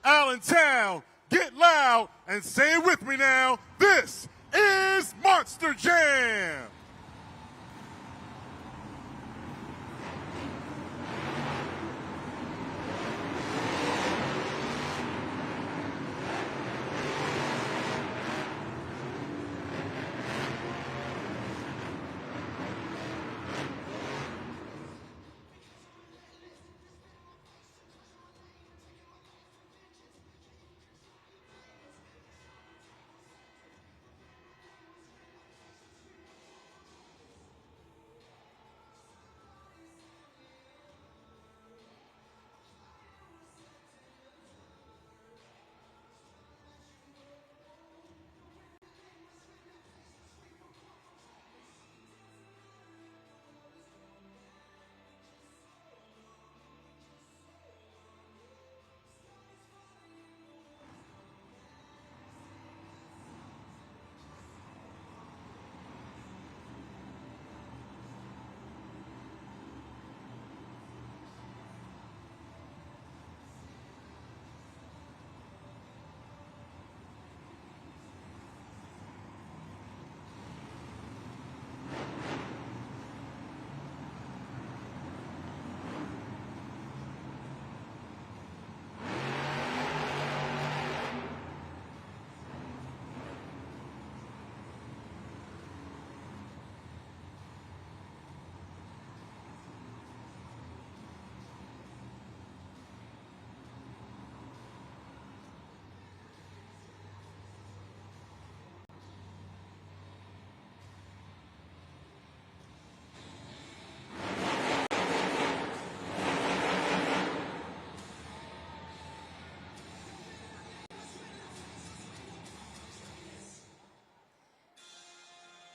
Allentown, get loud and say it with me now. This is Monster Jam.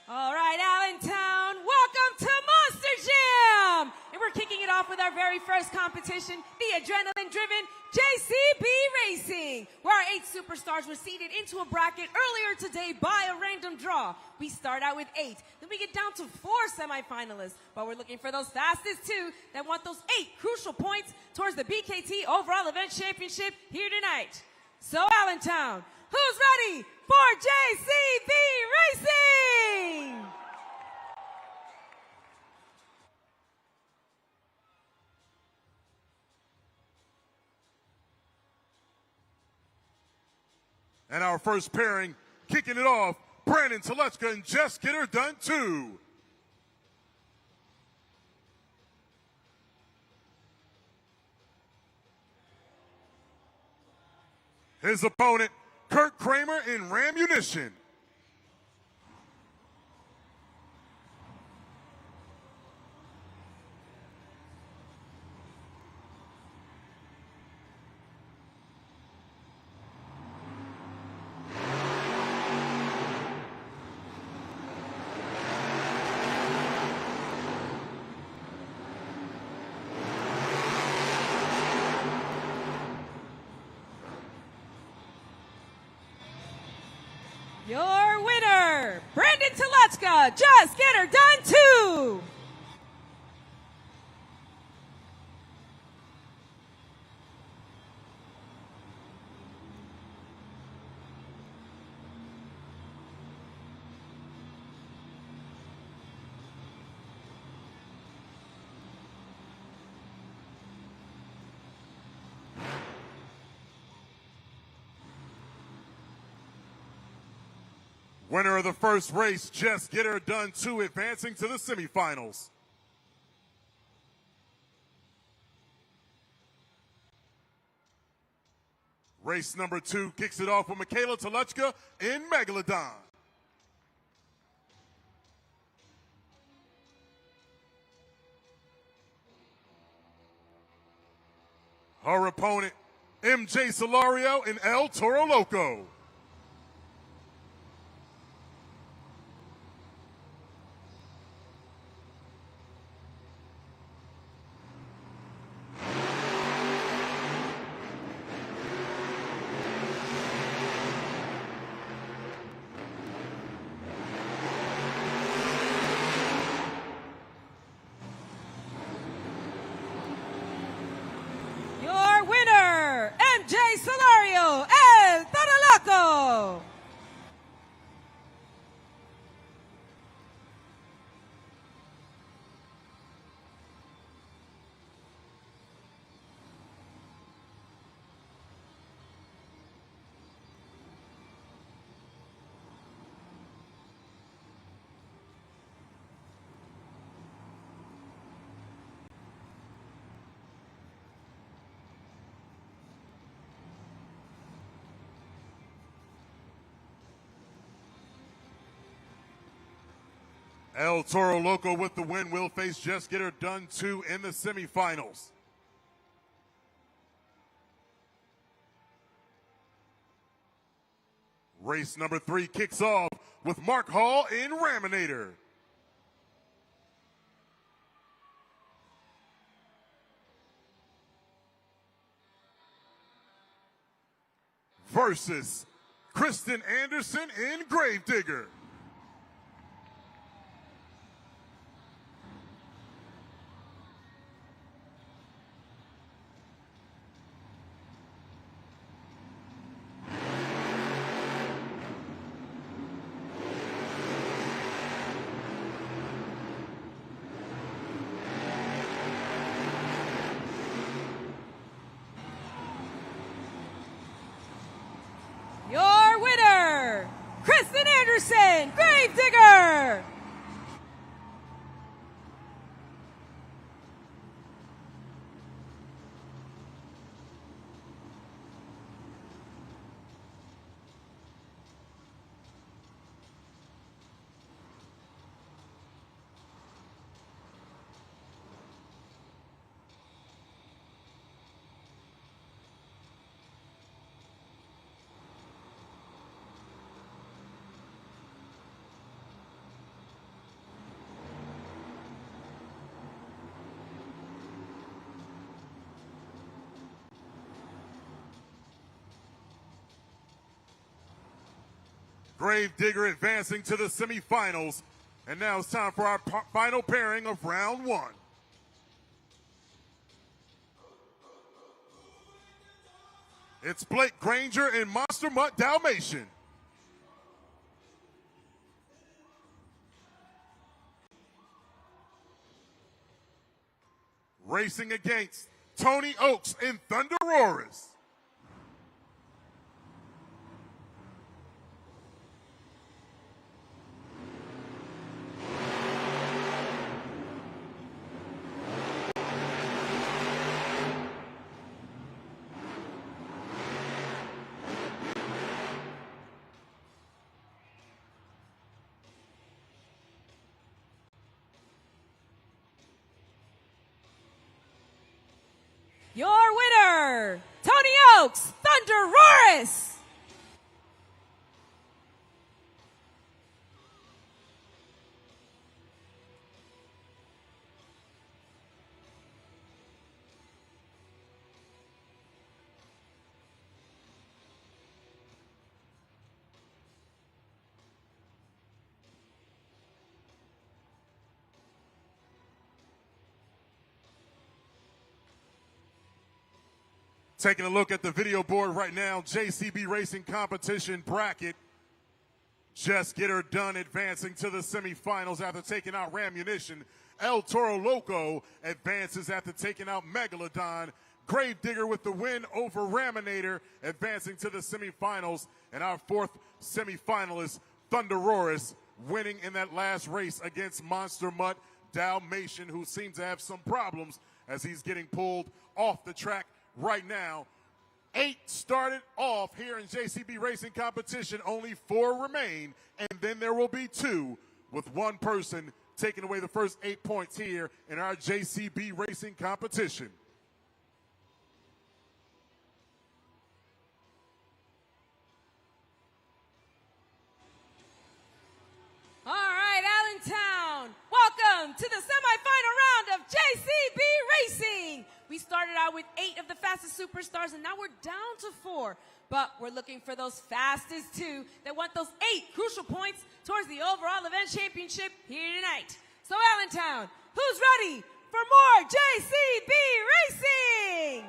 All right, Allentown, welcome to Monster Jam! And we're kicking it off with our very first competition, the adrenaline-driven JCB Racing, where our 8 superstars were seeded into a bracket earlier today by a random draw. We start out with 8, then we get down to 4 semifinalists, but we're looking for those fastest 2 that want those 8 crucial points towards the BKT Overall Event Championship here tonight. So, Allentown, who's ready for JCB Racing? And our first pairing, kicking it off, Brandon Telechka and Just Get Her Done 2. His opponent, Kurt Kramer in Rammunition. Your winner, Brandon Telechka, Just Get Her Done 2. Winner of the first race, Just Get Her Done 2, advancing to the semifinals. Race number 2 kicks it off with Michaela Telechka in Megalodon. Her opponent, MJ Solario in El Toro Loco. Your winner, MJ Solario. El Toro Loco with the win will face Just Get Her Done 2 in the semifinals. Race number 3 kicks off with Mark Hall in Raminator versus Kristen Anderson in Gravedigger. Your winner, Kristen Anderson, Gravedigger. Gravedigger advancing to the semifinals. And now it's time for our final pairing of round 1. It's Blake Granger and Monster Mutt Dalmatian. Racing against Tony Oaks and Thunder Roars. Your winner, Tony Oaks, Thunder Roars. Taking a look at the video board right now, JCB Racing Competition bracket. Just Get Her Done advancing to the semifinals after taking out Ramunition. El Toro Loco advances after taking out Megalodon. Gravedigger with the win over Raminator advancing to the semifinals. And our 4th semifinalist, Thunder Roars, winning in that last race against Monster Mutt Dalmatian, who seems to have some problems as he's getting pulled off the track right now. 8 started off here in JCB Racing Competition. Only 4 remain, and then there will be 2, with 1 person taking away the first 8 points here in our JCB Racing Competition. All right, Allentown, welcome to the semifinal round of JCB Racing. We started out with 8 of the fastest superstars, and now we're down to 4. But we're looking for those fastest 2 that want those 8 crucial points towards the overall event championship here tonight. So, Allentown, who's ready for more JCB Racing?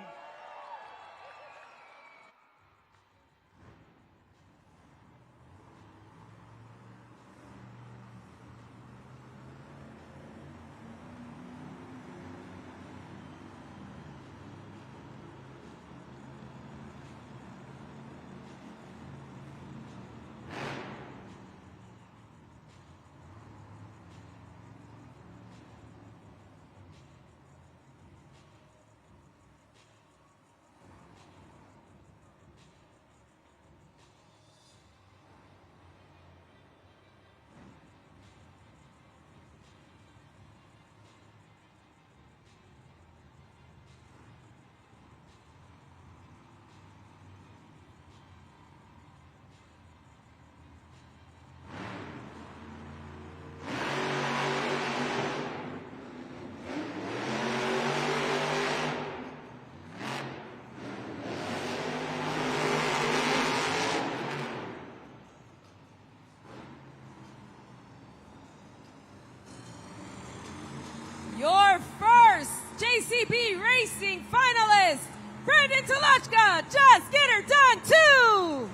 JCB Racing finalist, Brandon Tolochka, Just Get Her Done 2.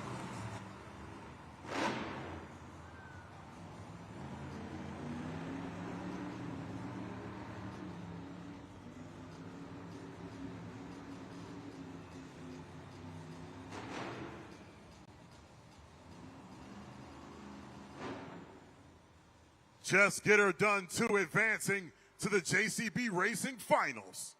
Just Get Her Done 2 advancing to the JCB Racing Finals.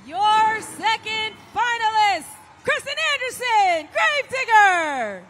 Your second finalist, Kristen Anderson, Gravedigger.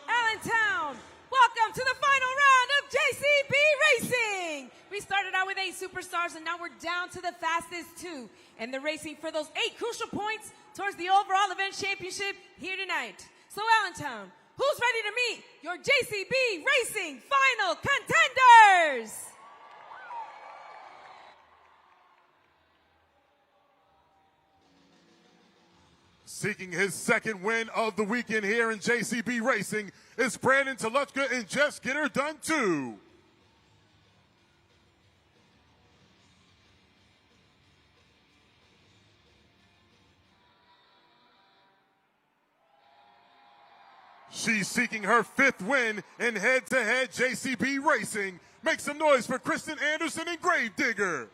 Allentown, welcome to the final round of JCB Racing. We started out with 8 superstars and now we're down to the fastest 2. And they're racing for those 8 crucial points towards the overall event championship here tonight. So Allentown, who's ready to meet your JCB Racing final contenders? Seeking his second win of the weekend here in JCB Racing is Brandon Tolochka and Just Get Her Done 2. She's seeking her 5th win in head-to-head JCB Racing. Make some noise for Kristen Anderson and Gravedigger.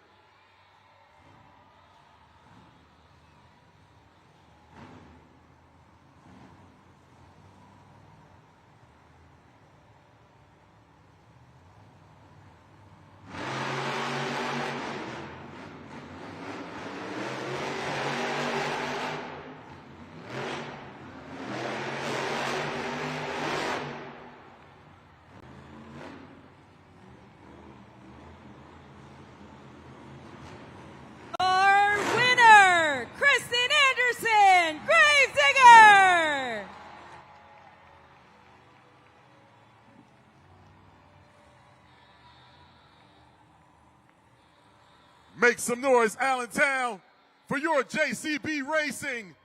Make some noise, Allentown, for your JCB Racing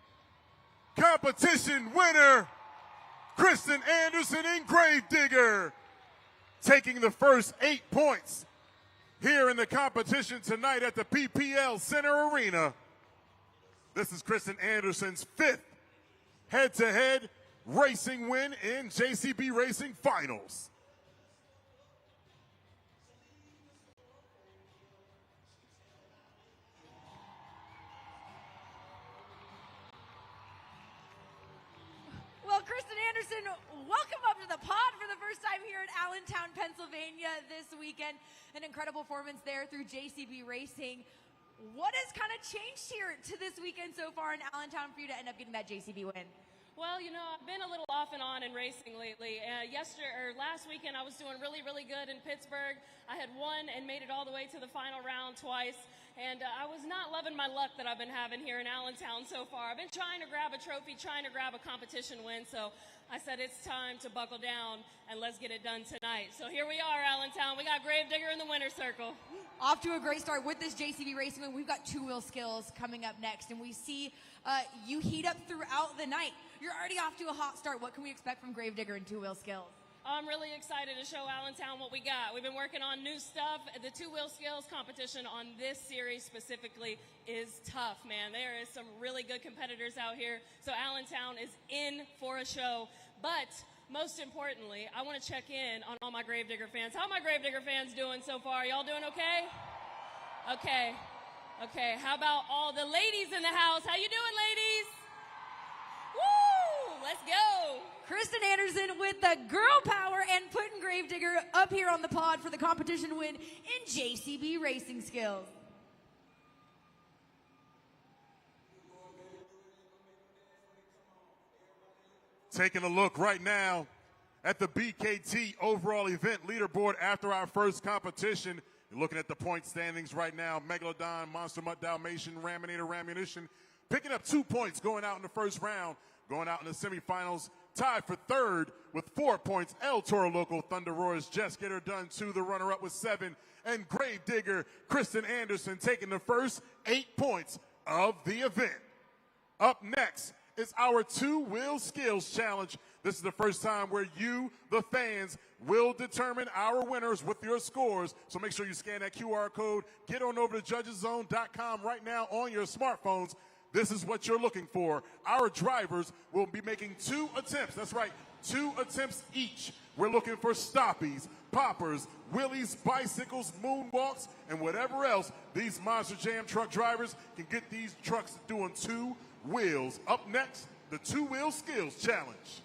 competition winner, Kristen Anderson and Gravedigger, taking the first 8 points here in the competition tonight at the PPL Center Arena. This is Kristen Anderson's 5th head-to-head racing win in JCB Racing Finals. Well, Kristen Anderson, welcome up to the pod for the first time here at Allentown, Pennsylvania this weekend. An incredible performance there through JCB Racing. What has kind of changed here to this weekend so far in Allentown for you to end up getting that JCB win? Well, you know, I've been a little off and on in racing lately. Last weekend, I was doing really, really good in Pittsburgh. I had won and made it all the way to the final round twice. And I was not loving my luck that I've been having here in Allentown so far. I've been trying to grab a trophy, trying to grab a competition win. So I said it's time to buckle down and let's get it done tonight. So here we are, Allentown. We got Gravedigger in the winner's circle. Off to a great start with this JCB Racing win. We've got two-wheel skills coming up next. And we see you heat up throughout the night. You're already off to a hot start. What can we expect from Gravedigger and two-wheel skills? I'm really excited to show Allentown what we got. We've been working on new stuff. The two-wheel skills competition on this series specifically is tough, man. There is some really good competitors out here. So Allentown is in for a show. But most importantly, I want to check in on all my Gravedigger fans. How are my Gravedigger fans doing so far? Y'all doing okay? Okay. Okay, how about all the ladies in the house? How you doing, ladies? Woo! Let's go. Kristen Anderson with the girl power and putting Gravedigger up here on the pod for the competition win in JCB racing skills. Taking a look right now at the BKT overall event leaderboard after our first competition. You're looking at the point standings right now. Megalodon, Monster Mutt Dalmatian, Raminator, Ramunition, picking up 2 points going out in the first round, going out in the semifinals. Tied for third with 4 points. El Toro Loco, Thunder Roars, Just Get Her Done 2, the runner-up with 7. And Gravedigger, Kristen Anderson taking the first 8 points of the event. Up next is our two-wheel skills challenge. This is the first time where you, the fans, will determine our winners with your scores. So make sure you scan that QR code. Get on over to judgeszone.com right now on your smartphones. This is what you're looking for. Our drivers will be making 2 attempts. That's right, 2 attempts each. We're looking for stoppies, poppers, wheelies, bicycles, moonwalks, and whatever else these Monster Jam truck drivers can get these trucks doing 2 wheels. Up next, the two-wheel skills challenge.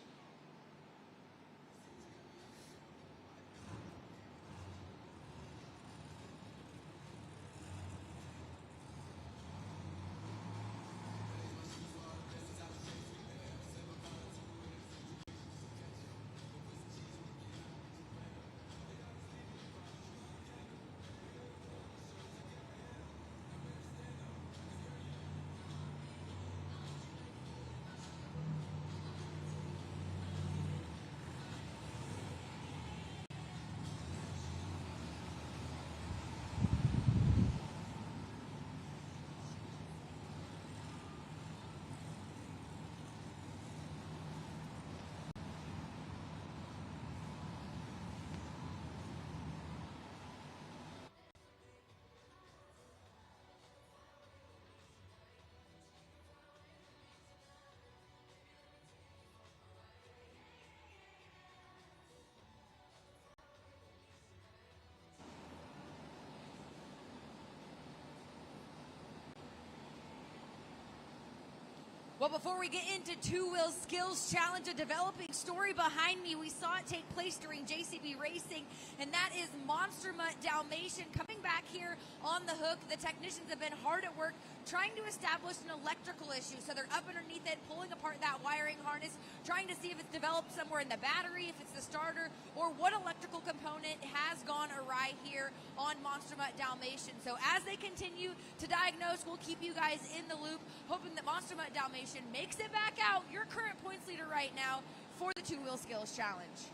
Well, before we get into two-wheel skills challenge, a developing story behind me. We saw it take place during JCB Racing, and that is Monster Mutt Dalmatian coming back here on the hook. The technicians have been hard at work trying to establish an electrical issue. So they're up underneath it, pulling apart that wiring harness, trying to see if it's developed somewhere in the battery, if it's the starter, or what electrical component has gone awry here on Monster Mutt Dalmatian. So as they continue to diagnose, we'll keep you guys in the loop, hoping that Monster Mutt Dalmatian makes it back out, your current points leader right now, for the two-wheel skills challenge.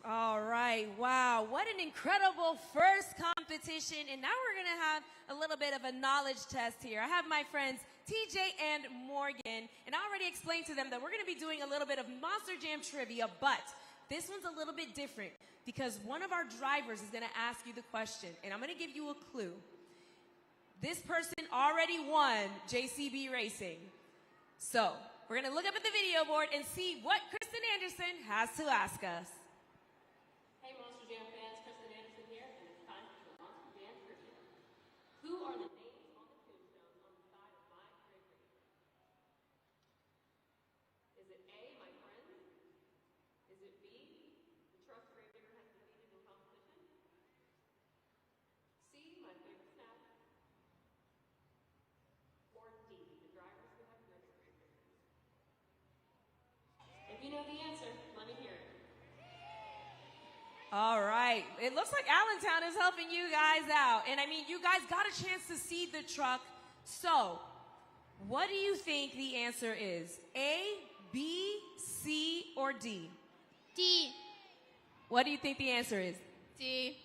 All right, wow, what an incredible first competition. And now we're gonna have a little bit of a knowledge test here. I have my friends TJ and Morgan, and I already explained to them that we're gonna be doing a little bit of Monster Jam trivia, but this one's a little bit different because one of our drivers is gonna ask you the question, and I'm gonna give you a clue. This person already won JCB Racing. So we're gonna look up at the video board and see what Kristen Anderson has to ask us. Hey Monster Jam fans, Kristen Anderson here, and it's time for the Monster Jam trivia. Who are the names on the tombstones on the side of my grave? Is it A, my friend? Is it B, the trust Gravedigger has defeated in competition? C, my favorite snack? Or D, the drivers who have nursed Gravediggers? If you know the answer, let me hear it. All right, it looks like Allentown is helping you guys out. And I mean, you guys got a chance to see the truck. So, what do you think the answer is? A, B, C, or D? D. What do you think the answer is? D.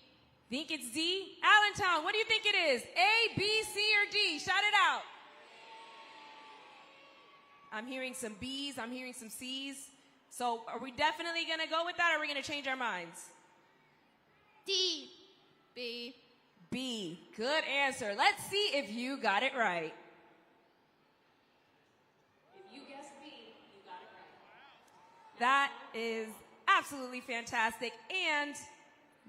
Think it's D? Allentown, what do you think it is? A, B, C, or D? Shout it out. I'm hearing some B's, I'm hearing some C's. So are we definitely gonna go with that, or are we gonna change our minds? D. B. B. Good answer. Let's see if you got it right. If you guessed B, you got it right. That is absolutely fantastic. And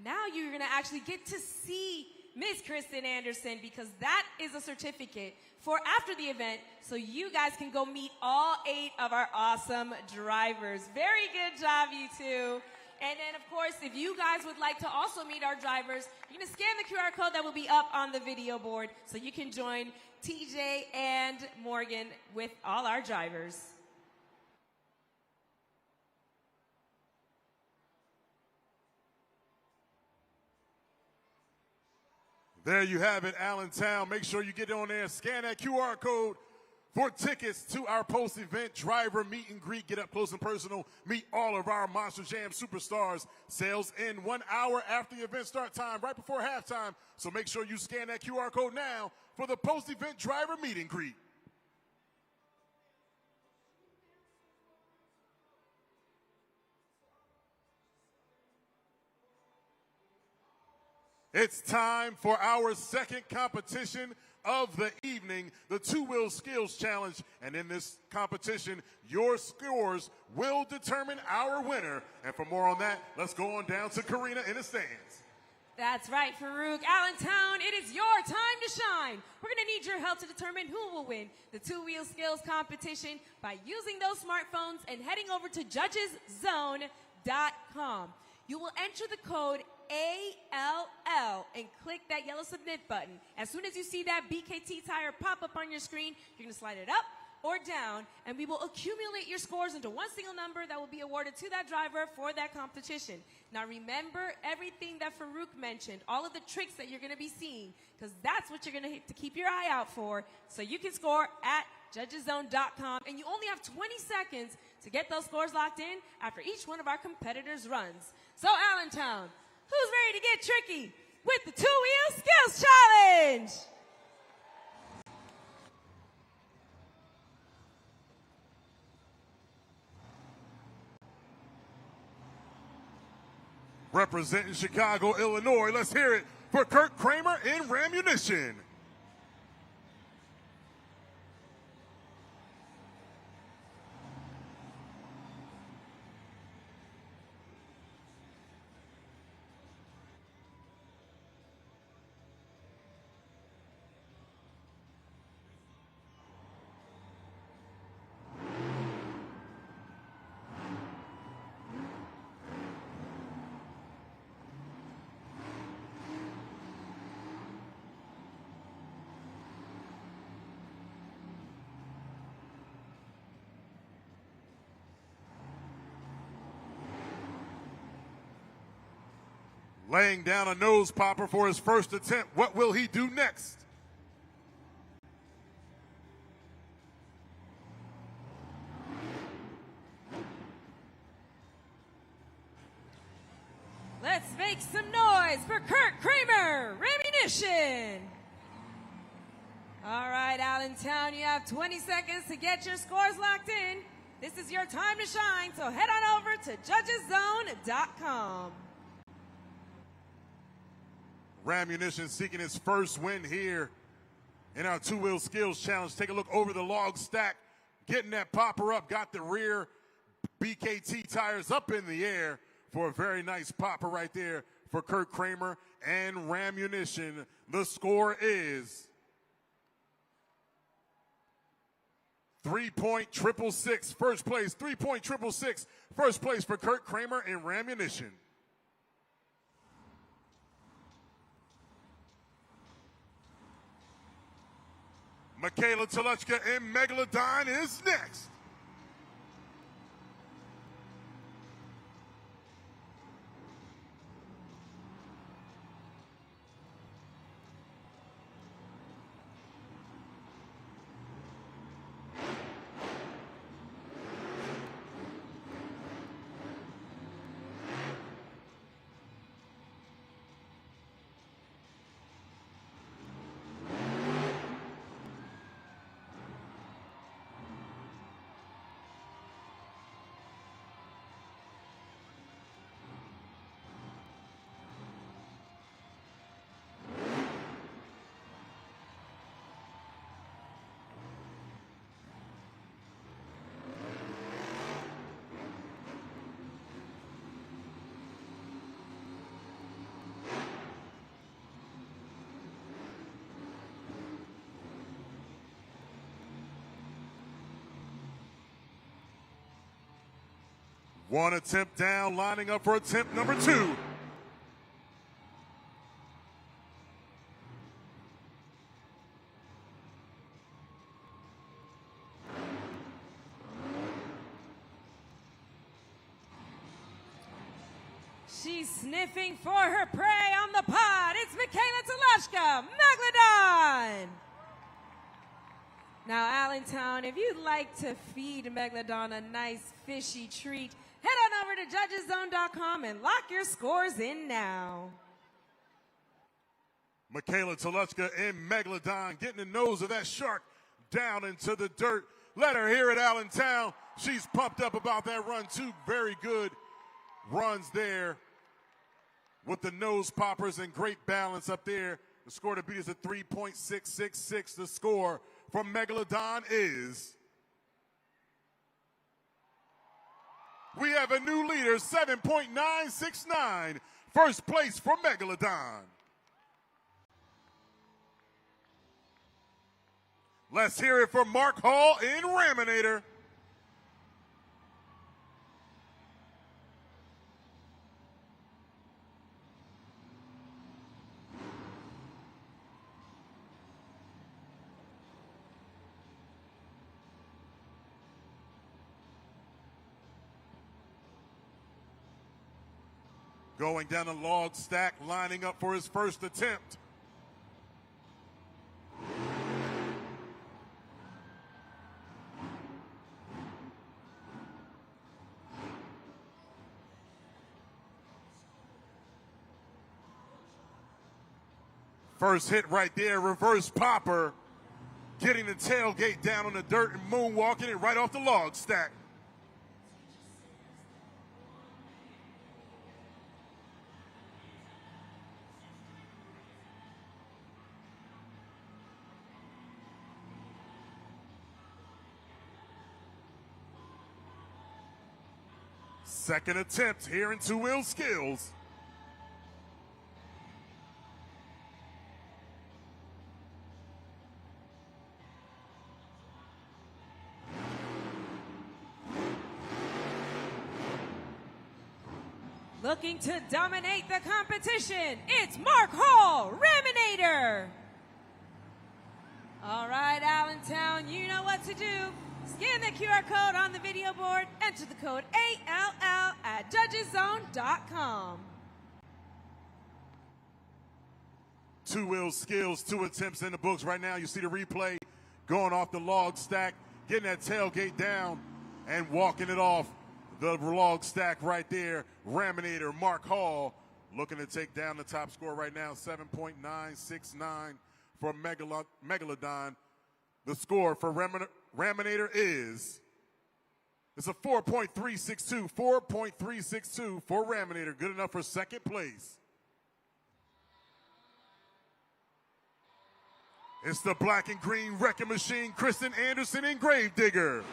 now you're going to actually get to see Miss Kristen Anderson, because that is a certificate for after the event, so you guys can go meet all 8 of our awesome drivers. Very good job, you two. And then, of course, if you guys would like to also meet our drivers, you're going to scan the QR code that will be up on the video board so you can join TJ and Morgan with all our drivers. There you have it, Allentown. Make sure you get on there, scan that QR code for tickets to our post-event driver meet and greet. Get up close and personal. Meet all of our Monster Jam superstars. Sales in 1 hour after the event start time, right before halftime. So make sure you scan that QR code now for the post-event driver meet and greet. It's time for our second competition of the evening, the two-wheel skills challenge. And in this competition, your scores will determine our winner. And for more on that, let's go on down to Karina in the stands. That's right, Farouk. Allentown, it is your time to shine. We're going to need your help to determine who will win the two-wheel skills competition by using those smartphones and heading over to judgeszone.com. You will enter the code ALL and click that yellow submit button. As soon as you see that BKT tire pop up on your screen, you're going to slide it up or down, and we will accumulate your scores into one single number that will be awarded to that driver for that competition. Now remember everything that Farouk mentioned, all of the tricks that you're going to be seeing, because that's what you're going to have to keep your eye out for, so you can score at judgeszone.com, and you only have 20 seconds to get those scores locked in after each one of our competitors' runs. So Allentown, who's ready to get tricky with the two-wheel skills challenge? Representing Chicago, Illinois, let's hear it for Kurt Kramer in Rammunition. Laying down a nose popper for his first attempt. What will he do next? Let's make some noise for Kurt Kramer, Rammunition. All right, Allentown, you have 20 seconds to get your scores locked in. This is your time to shine, so head on over to judgeszone.com. Rammunition seeking his first win here in our two-wheel skills challenge. Take a look over the log stack, getting that popper up, got the rear BKT tires up in the air for a very nice popper right there for Kurt Kramer and Rammunition. The score is 3.666, first place, 3.666, first place for Kurt Kramer and Rammunition. Michaela Telechka in Megalodon is next. One attempt down, lining up for attempt number 2. She's sniffing for her prey on the pod. It's Megalodon, Megalodon. Now, Allentown, if you'd like to feed Megalodon a nice fishy treat, head on over to judgeszone.com and lock your scores in now. Michaela Toluchka and Megalodon getting the nose of that shark down into the dirt. Let her hear it, Allentown. She's pumped up about that run. 2 very good runs there with the nose poppers and great balance up there. The score to beat is a 3.666. The score from Megalodon is... we have a new leader, 7.969. First place for Megalodon. Let's hear it from Mark Hall in Raminator. Going down the log stack, lining up for his first attempt. First hit right there, reverse popper. Getting the tailgate down on the dirt and moonwalking it right off the log stack. Second attempt here in two-wheel skills. Looking to dominate the competition, it's Mark Hall, Raminator. All right, Allentown, you know what to do. Scan the QR code on the video board, enter the code ALL at judgeszone.com. Two-wheel skills, 2 attempts in the books right now. You see the replay going off the log stack, getting that tailgate down and walking it off the log stack right there. Raminator Mark Hall looking to take down the top score right now, 7.969 for Megalodon. The score for Raminator is, it's a 4.362, 4.362 for Raminator. Good enough for second place. It's the black and green wrecking machine, Kristen Anderson and Gravedigger.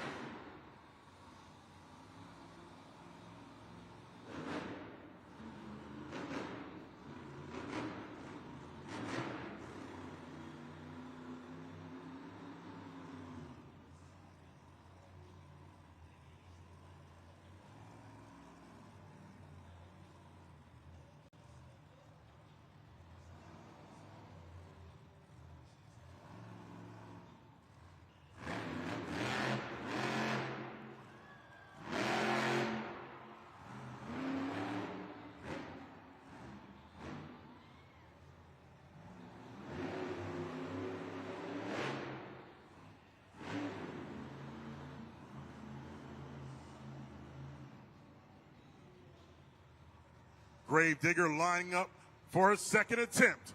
Gravedigger lining up for her second attempt.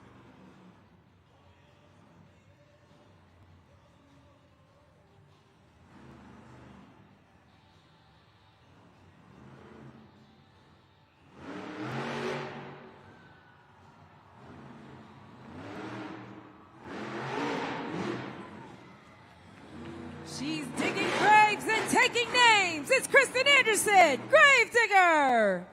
She's digging graves and taking names. It's Kristen Anderson, Gravedigger.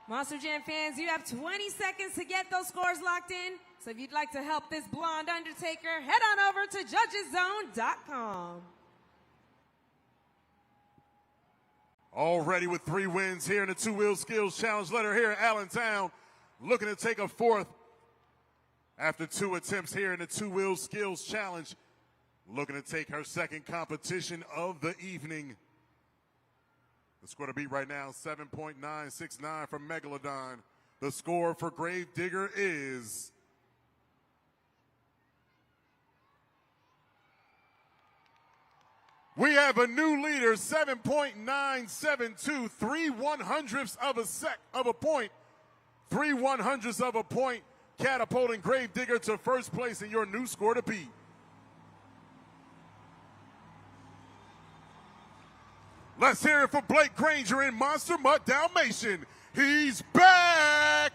Monster Jam fans, you have 20 seconds to get those scores locked in. So if you'd like to help this blonde undertaker, head on over to judgeszone.com. Already with 3 wins here in the two-wheel skills challenge. Let her here at Allentown, looking to take a 4th after 2 attempts here in the two-wheel skills challenge. Looking to take her 2nd competition of the evening. The score to beat right now, 7.969 from Megalodon. The score for Gravedigger is we have a new leader, 7.972, 3/100ths of a point. 3/100ths of a point, catapulting Gravedigger to first place in your new score to beat. Let's hear it for Blake Granger in Monster Mutt Dalmatian. He's back!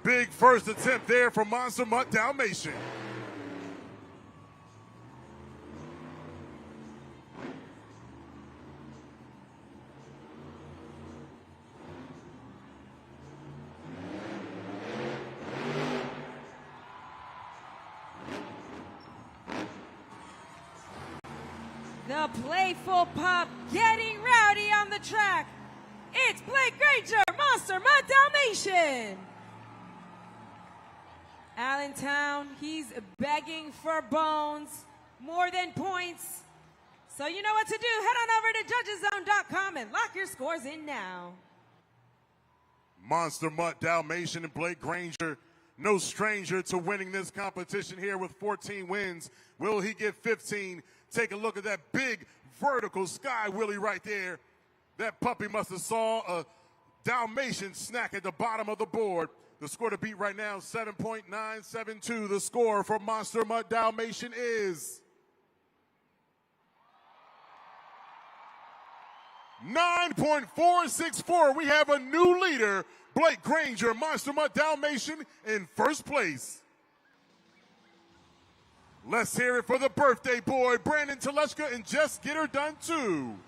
Big first attempt there for Monster Mutt Dalmatian. The playful pup getting rowdy on the track. It's Blake Granger, Monster Mutt Dalmatian. Allentown, he's begging for bones, more than points. So you know what to do. Head on over to judgeszone.com and lock your scores in now. Monster Mutt Dalmatian and Blake Granger, no stranger to winning this competition here with 14 wins. Will he get 15? Take a look at that big vertical sky wheelie right there. That puppy must have saw a Dalmatian snack at the bottom of the board. The score to beat right now, 7.972. The score for Monster Mutt Dalmatian is 9.464. We have a new leader, Blake Granger, Monster Mutt Dalmatian, in first place. Let's hear it for the birthday boy, Brandon Teleshka, and Just Get Her Done too.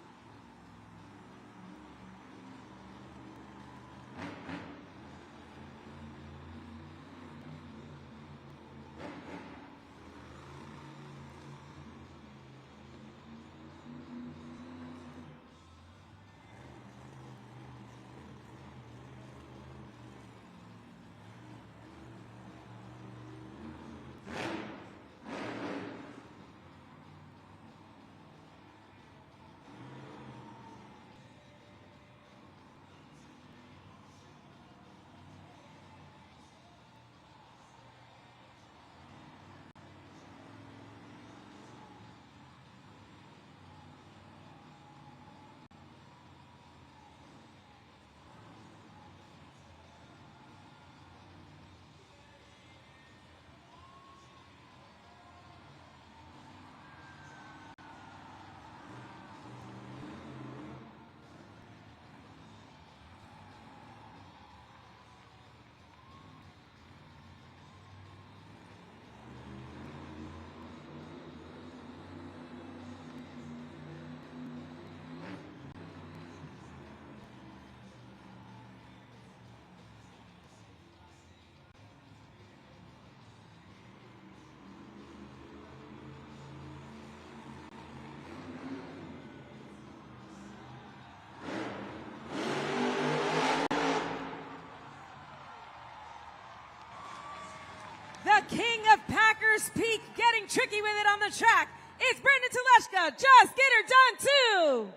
king of Packers Peak, getting tricky with it on the track. It's Brendan Teleshka. Just get her done too.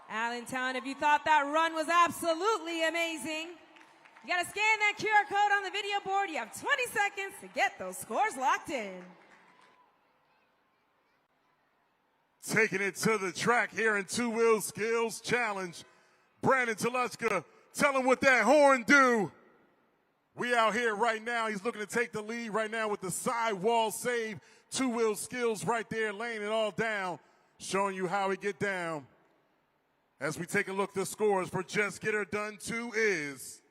Allentown, if you thought that run was absolutely amazing, you got to scan that QR code on the video board. You have 20 seconds to get those scores locked in. Taking it to the track here in two-wheel skills challenge. Brandon Teleshka, tell him what that horn do. We out here right now. He's looking to take the lead right now with the sidewall save. Two-wheel skills right there, laying it all down, showing you how he get down. As we take a look, the scores for Just Get Her Done 2 is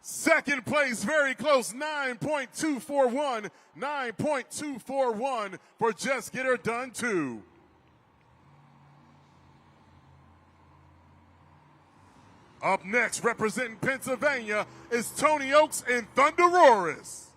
second place, very close, 9.241. 9.241 for Just Get Her Done 2. Up next, representing Pennsylvania, is Tony Oaks and Thunderoris.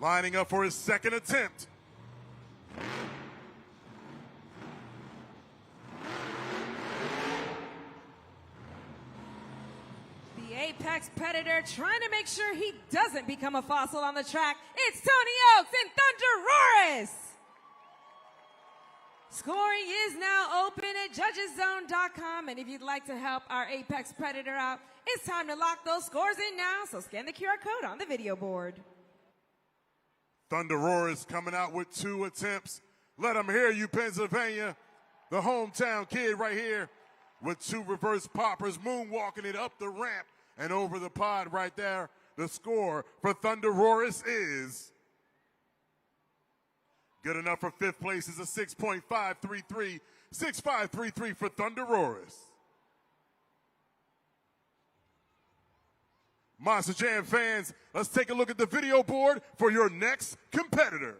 Lining up for his second attempt. The apex predator trying to make sure he doesn't become a fossil on the track. It's Tony Oaks and Thunderoris. Scoring is now open at judgeszone.com, and if you'd like to help our apex predator out, it's time to lock those scores in now, so scan the QR code on the video board. Thunderoris coming out with 2 attempts. Let them hear you, Pennsylvania. The hometown kid right here with 2 reverse poppers, moonwalking it up the ramp and over the pod right there. The score for Thunderoris is good enough for 5th place is a 6.533. 6.533 for Thunderoris. Monster Jam fans, let's take a look at the video board for your next competitor.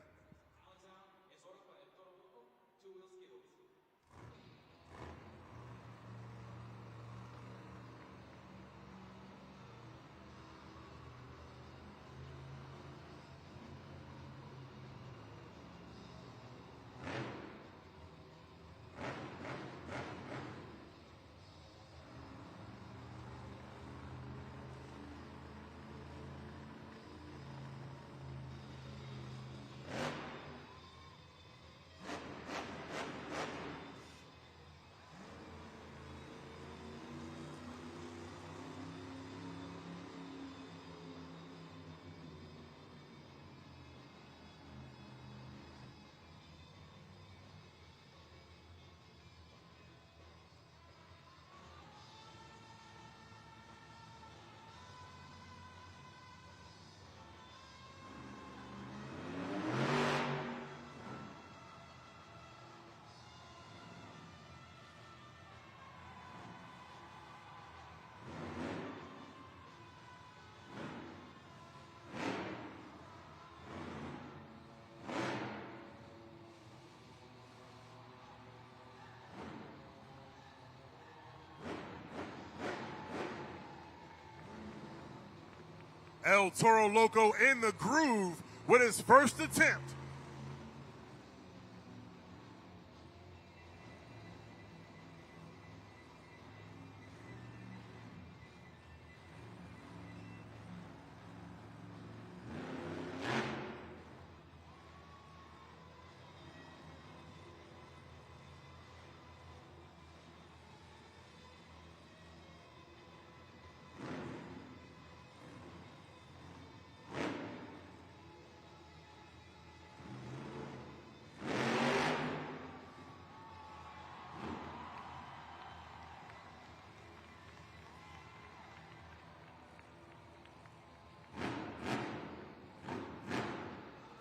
El Toro Loco in the groove with his first attempt.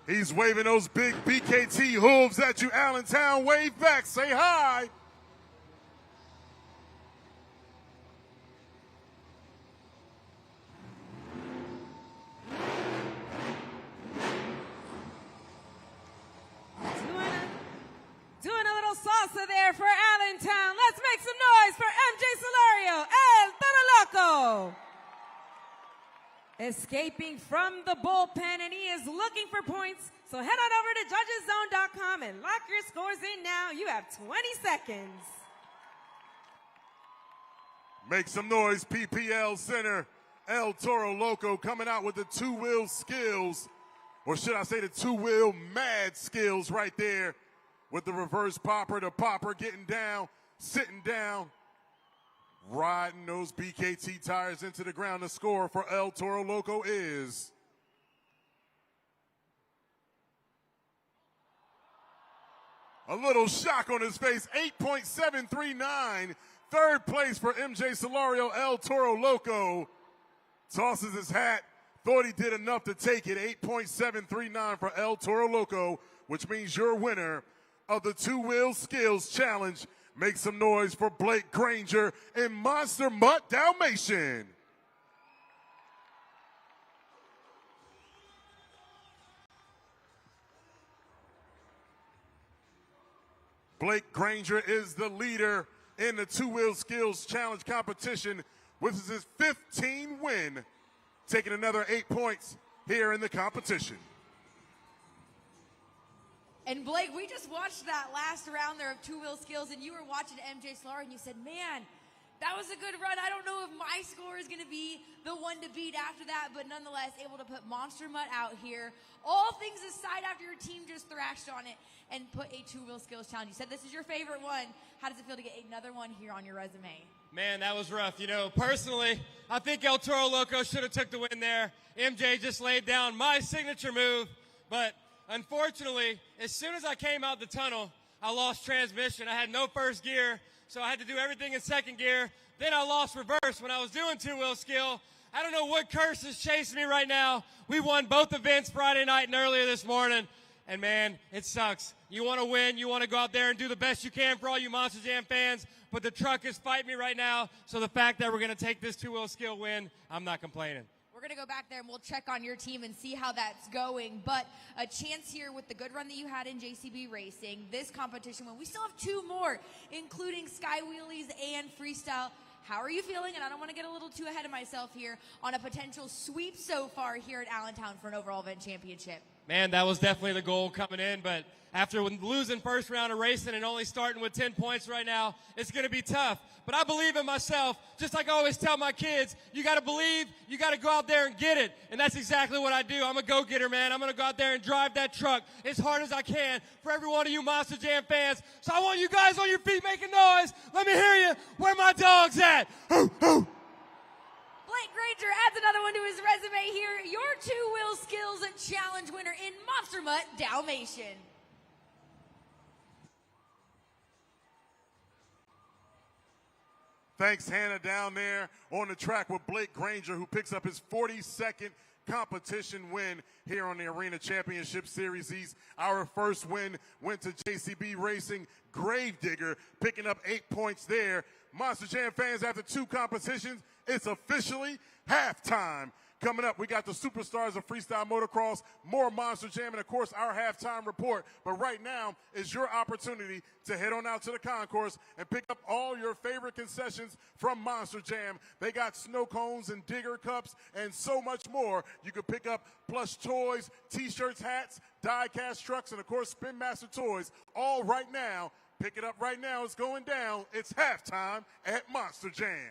He's waving those big BKT hooves at you, Allentown. Wave back, say hi. Doing a little salsa there for Allentown. Let's make some noise for MJ Solario, El Toro Loco. Escaping from the bullpen, and he is looking for points. So head on over to judgeszone.com and lock your scores in now. You have 20 seconds. Make some noise, PPL center. El Toro Loco coming out with the two-wheel skills, or should I say the two-wheel mad skills right there with the reverse popper, the popper getting down, sitting down, riding those BKT tires into the ground. The score for El Toro Loco is a little shock on his face, 8.739. Third place for MJ Solario, El Toro Loco. Tosses his hat, thought he did enough to take it. 8.739 for El Toro Loco, which means your winner of the two-wheel skills challenge. Make some noise for Blake Granger and Monster Mutt Dalmatian. Blake Granger is the leader in the two-wheel skills challenge competition with his 15th win, taking another 8 points here in the competition. And Blake, we just watched that last round there of two-wheel skills, and you were watching MJ Solario, and you said, man, that was a good run. I don't know if my score is going to be the one to beat after that, but nonetheless, able to put Monster Mutt out here. All things aside, after your team just thrashed on it and put a two-wheel skills challenge. You said this is your favorite one. How does it feel to get another one here on your resume? Man, that was rough. You know, personally, I think El Toro Loco should have took the win there. MJ just laid down my signature move, but unfortunately, as soon as I came out the tunnel, I lost transmission. I had no first gear, so I had to do everything in second gear. Then I lost reverse when I was doing two-wheel skill. I don't know what curse is chasing me right now. We won both events Friday night and earlier this morning, and man, it sucks. You want to win, you want to go out there and do the best you can for all you Monster Jam fans, but the truck is fighting me right now, so the fact that we're going to take this two-wheel skill win, I'm not complaining. We're going to go back there and we'll check on your team and see how that's going. But a chance here with the good run that you had in JCB Racing, this competition when we still have two more, including Sky Wheelies and Freestyle. How are you feeling? And I don't want to get a little too ahead of myself here on a potential sweep so far here at Allentown for an overall event championship. Man, that was definitely the goal coming in, but after losing first round of racing and only starting with 10 points right now, it's going to be tough. But I believe in myself. Just like I always tell my kids, you got to believe, you got to go out there and get it. And that's exactly what I do. I'm a go-getter, man. I'm going to go out there and drive that truck as hard as I can for every one of you Monster Jam fans. So I want you guys on your feet making noise. Let me hear you. Where my dog's at? Hoo, hoo. Blake Granger adds another one to his resume here. Your two-wheel skills and challenge winner in Monster Mutt Dalmatian. Thanks, Hannah, down there on the track with Blake Granger, who picks up his 42nd competition win here on the Arena Championship Series East. Our first win went to JCB Racing Gravedigger, picking up 8 points there. Monster Jam fans, after two competitions, it's officially halftime. Coming up, we got the superstars of freestyle motocross, more Monster Jam, and of course our halftime report. But right now is your opportunity to head on out to the concourse and pick up all your favorite concessions from Monster Jam. They got snow cones and digger cups and so much more. You can pick up plush toys, t-shirts, hats, die-cast trucks, and of course Spin Master toys, all right now. Pick it up right now. It's going down. It's halftime at Monster Jam.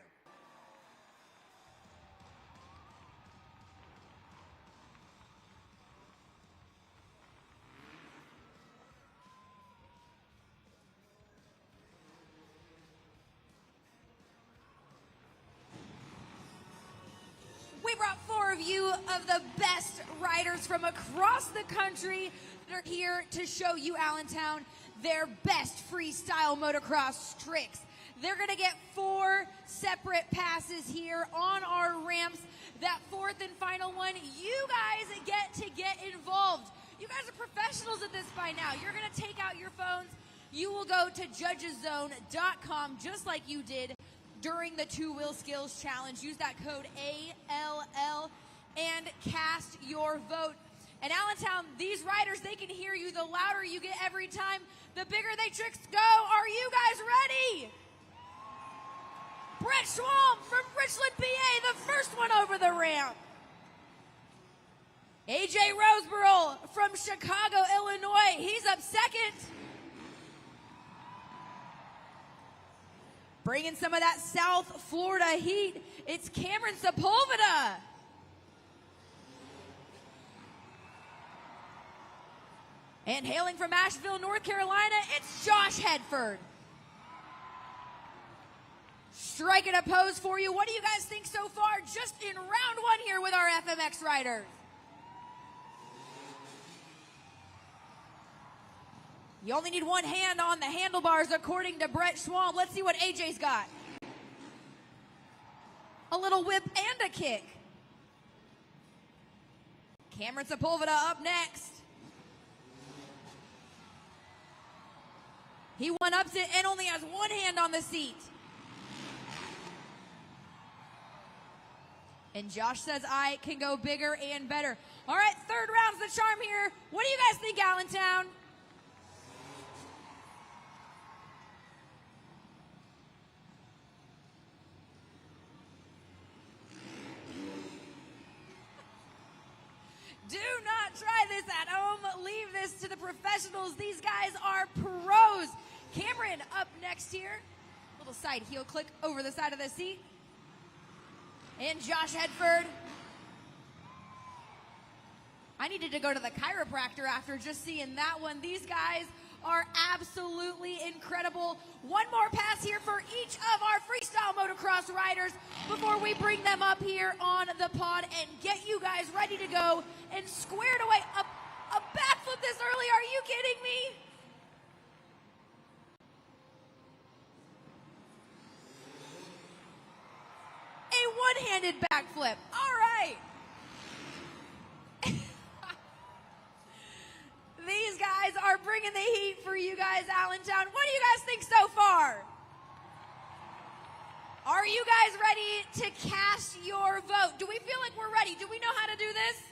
We brought four of you of the best riders from across the country that are here to show you, Allentown, their best freestyle motocross tricks. They're going to get 4 separate passes here on our ramps. That fourth and final one, you guys get to get involved. You guys are professionals at this by now. You're going to take out your phones. You will go to judgeszone.com just like you did during the Two Wheel Skills Challenge. Use that code ALL and cast your vote. And Allentown, these riders, they can hear you. The louder you get every time, the bigger they tricks go. Are you guys ready? Brett Schwalm from Richland, PA, the first one over the ramp. AJ Roseborough from Chicago, Illinois, he's up second. Bringing some of that South Florida heat, it's Cameron Sepulveda. And hailing from Asheville, North Carolina, it's Josh Hedford. Striking a pose for you. What do you guys think so far just in round one here with our FMX riders? You only need one hand on the handlebars according to Brett Schwalm. Let's see what AJ's got. A little whip and a kick. Cameron Sepulveda up next. He one-ups it and only has one hand on the seat. And Josh says I can go bigger and better. All right, third round's the charm here. What do you guys think, Allentown? Do not try this at home. Leave this to the professionals. These guys are pros. Cameron up next here. Little side heel click over the side of the seat. And Josh Hedford. I needed to go to the chiropractor after just seeing that one. These guys are absolutely incredible. One more pass here for each of our freestyle motocross riders before we bring them up here on the pod and get you guys ready to go and squared away. A backflip this early, are you kidding me? A one-handed backflip, all right. These guys are bringing the heat for you guys, Allentown. What do you guys think so far? Are you guys ready to cast your vote? Do we feel like we're ready? Do we know how to do this?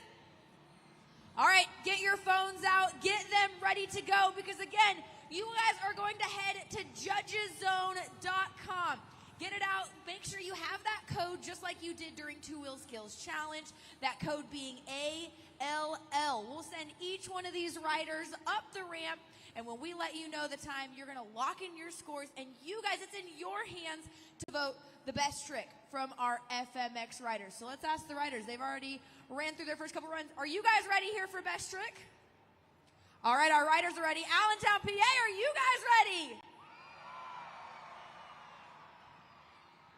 All right, get your phones out. Get them ready to go because, again, you guys are going to head to judgeszone.com. Get it out. Make sure you have that code just like you did during Two Wheel Skills Challenge. That code being ALL. We'll send each one of these riders up the ramp, and when we let you know the time, you're going to lock in your scores, and you guys, it's in your hands to vote the best trick from our FMX riders. So let's ask the riders. They've already ran through their first couple runs. Are you guys ready here for best trick? All right, our riders are ready. Allentown, PA, are you guys ready?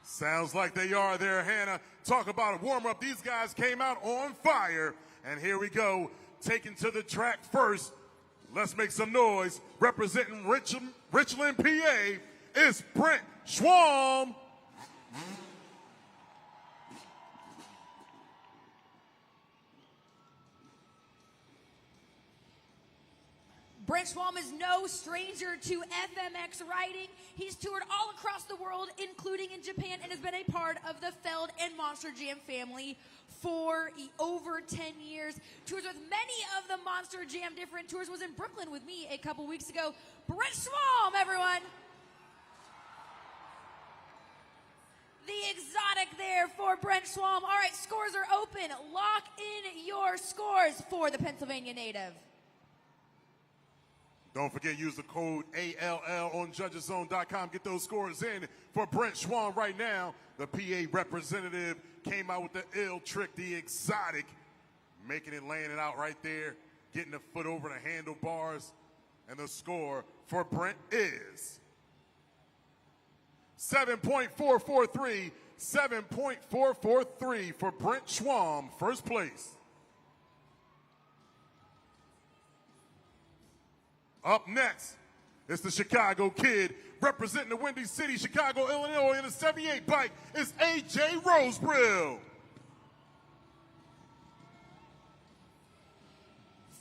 Sounds like they are there, Hannah. Talk about a warm-up. These guys came out on fire. And here we go, taken to the track first. Let's make some noise. Representing Richland, PA, is Brent Schwalm. Brent Schwalm is no stranger to FMX riding. He's toured all across the world, including in Japan, and has been a part of the Feld and Monster Jam family for over 10 years. Tours with many of the Monster Jam different tours. Was in Brooklyn with me a couple weeks ago. Brent Schwalm, everyone. The exotic there for Brent Schwalm. All right, scores are open. Lock in your scores for the Pennsylvania native. Don't forget, use the code ALL on judgeszone.com. Get those scores in for Brent Schwalm right now. The PA representative came out with the ill trick, the exotic, making it, laying it out right there, getting the foot over the handlebars. And the score for Brent is 7.443, 7.443 for Brent Schwalm, first place. Up next, it's the Chicago kid representing the Windy City, Chicago, Illinois, in a 78 bike. It's AJ Roseborough.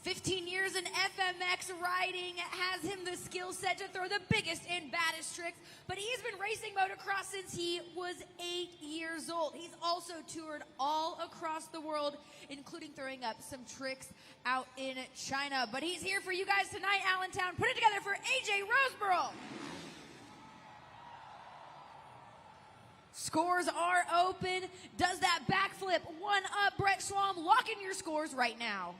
15 years in FMX riding has him the skill set to throw the biggest and baddest tricks, but he's been racing motocross since he was 8 years old. He's also toured all across the world, including throwing up some tricks out in China. But he's here for you guys tonight, Allentown. Put it together for AJ Roseborough. Scores are open. Does that backflip. One up, Brett Schwalm. Lock in your scores right now.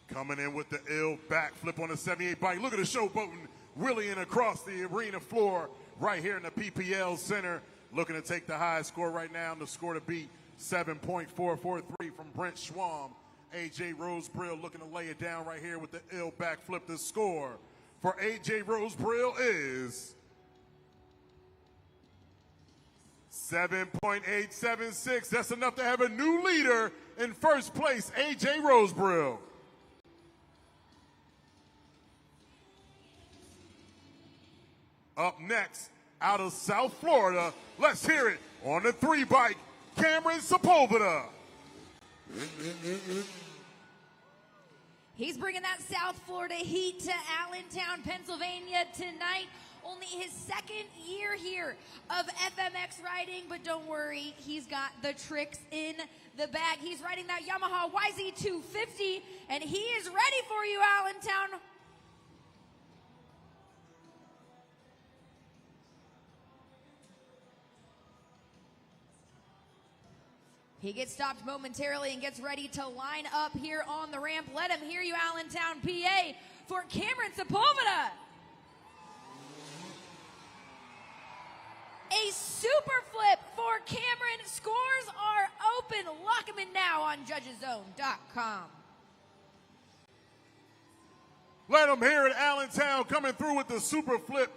Coming in with the ill backflip on the 78 bike. Look at the showboating, wheeling across the arena floor right here in the PPL Center. Looking to take the highest score right now. And the score to beat 7.443 from Brent Schwalm. AJ Roseborough looking to lay it down right here with the ill backflip. The score for AJ Roseborough is 7.876. That's enough to have a new leader in first place, AJ Roseborough. Up next, out of South Florida, let's hear it on the 3-bike, Cameron Sepulveda. He's bringing that South Florida heat to Allentown, Pennsylvania tonight. Only his second year here of FMX riding, but don't worry, he's got the tricks in the bag. He's riding that Yamaha YZ250, and he is ready for you, Allentown. He gets stopped momentarily and gets ready to line up here on the ramp. Let him hear you, Allentown, PA, for Cameron Sepulveda. A super flip for Cameron. Scores are open. Lock him in now on judgeszone.com. Let him hear it, Allentown coming through with the super flip.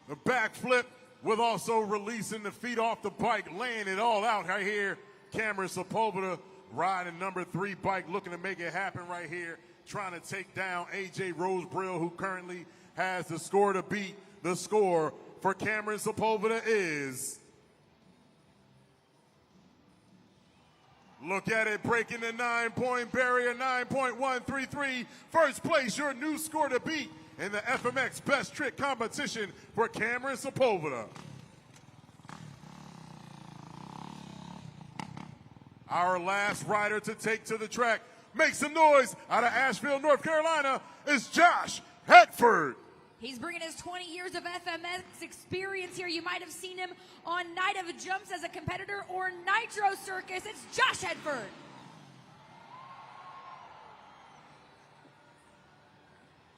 The back flip with also releasing the feet off the bike, laying it all out right here. Cameron Sepulveda riding number 3 bike, looking to make it happen right here, trying to take down AJ Roseborough, who currently has the score to beat. The score for Cameron Sepulveda is, look at it, breaking the 9-point barrier, 9.133. First place, your new score to beat in the FMX Best Trick competition for Cameron Sepulveda. Our last rider to take to the track, make some noise, out of Asheville, North Carolina, is Josh Hetford. He's bringing his 20 years of FMX experience here. You might have seen him on Night of Jumps as a competitor or Nitro Circus. It's Josh Hetford.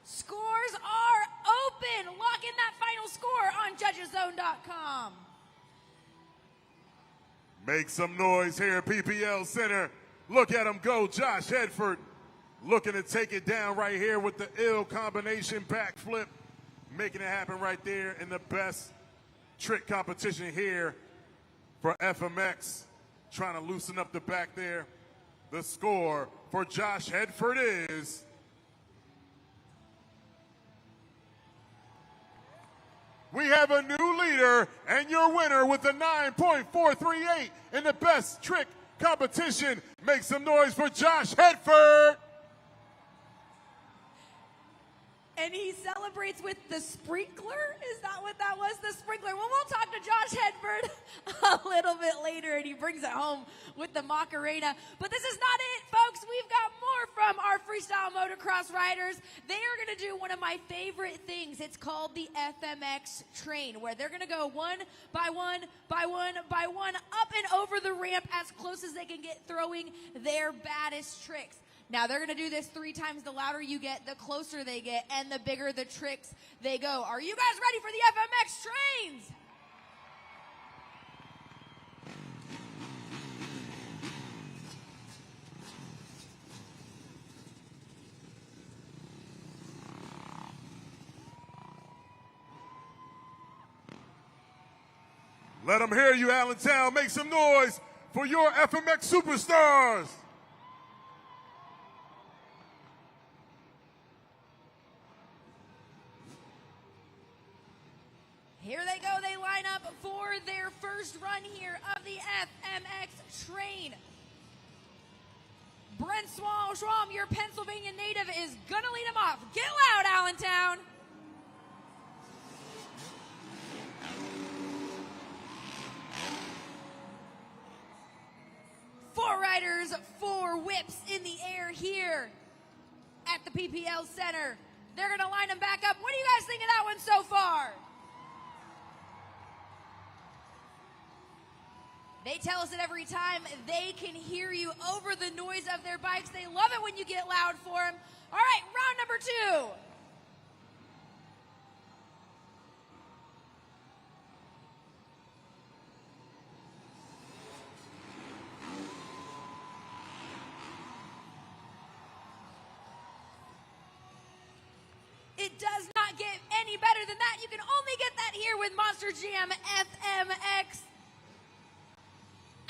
Scores are open. Lock in that final score on judgeszone.com. Make some noise here at PPL Center. Look at him go, Josh Hetford. Looking to take it down right here with the ill combination backflip. Making it happen right there in the best trick competition here for FMX. Trying to loosen up the back there. The score for Josh Hetford is we have a new leader and your winner with a 9.438 in the best trick competition. Make some noise for Josh Hetford. And he celebrates with the sprinkler? Is that what that was? The sprinkler. Well, we'll talk to Josh Hetford a little bit later, and he brings it home with the Macarena. But this is not it, folks. We've got more from our freestyle motocross riders. They are going to do one of my favorite things. It's called the FMX train, where they're going to go one by one by one by one up and over the ramp as close as they can get, throwing their baddest tricks. Now, they're going to do this 3 times. The louder you get, the closer they get, and the bigger the tricks they go. Are you guys ready for the FMX trains? Let them hear you, Allentown. Make some noise for your FMX superstars. Here they go. They line up for their first run here of the FMX train. Brent Schwam, your Pennsylvania native, is gonna lead him off. Get loud, Allentown. Four riders, four whips in the air here at the PPL Center. They're gonna line them back up. What do you guys think of that one so far? They tell us that every time they can hear you over the noise of their bikes. They love it when you get loud for them. All right, round number 2. It does not get any better than that. You can only get that here with Monster Jam FMX.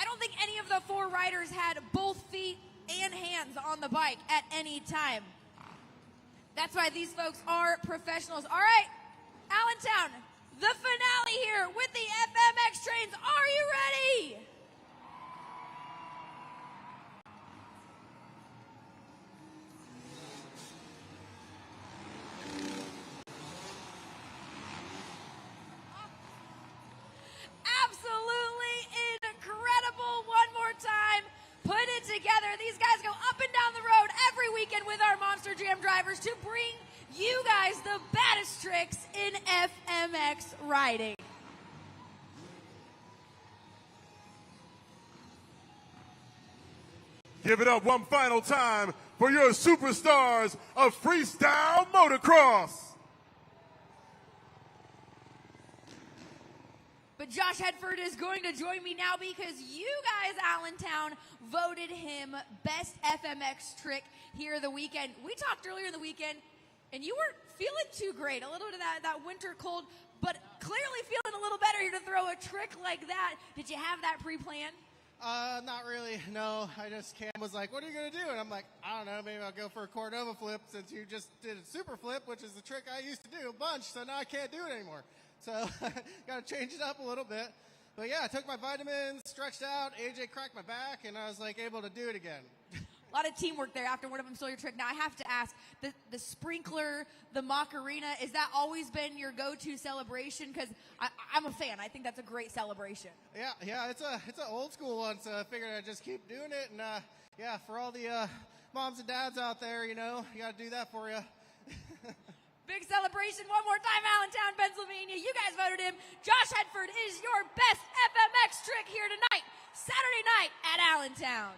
I don't think any of the four riders had both feet and hands on the bike at any time. That's why these folks are professionals. All right, Allentown, the finale here with the FMX trains. Are you ready? Together. These guys go up and down the road every weekend with our Monster Jam drivers to bring you guys the baddest tricks in FMX riding. Give it up one final time for your superstars of freestyle motocross. But Josh Hedford is going to join me now because you guys, Allentown, voted him best FMX trick here the weekend. We talked earlier in the weekend, and you weren't feeling too great. A little bit of that winter cold, but clearly feeling a little better here to throw a trick like that. Did you have that pre-planned? Not really, no. Cam was like, what are you going to do? And I'm like, I don't know, maybe I'll go for a Cordova flip since you just did a super flip, which is the trick I used to do a bunch, so now I can't do it anymore. So, got to change it up a little bit. But yeah, I took my vitamins, stretched out, AJ cracked my back, and I was like able to do it again. A lot of teamwork there after one of them stole your trick. Now I have to ask, the sprinkler, the Macarena, has that always been your go-to celebration? Because I'm a fan. I think that's a great celebration. Yeah, it's an old school one, so I figured I'd just keep doing it. And yeah, for all the moms and dads out there, you know, you got to do that for you. Big celebration one more time, Allentown, Pennsylvania. You guys voted him. Josh Hedford is your best FMX trick here tonight, Saturday night at Allentown.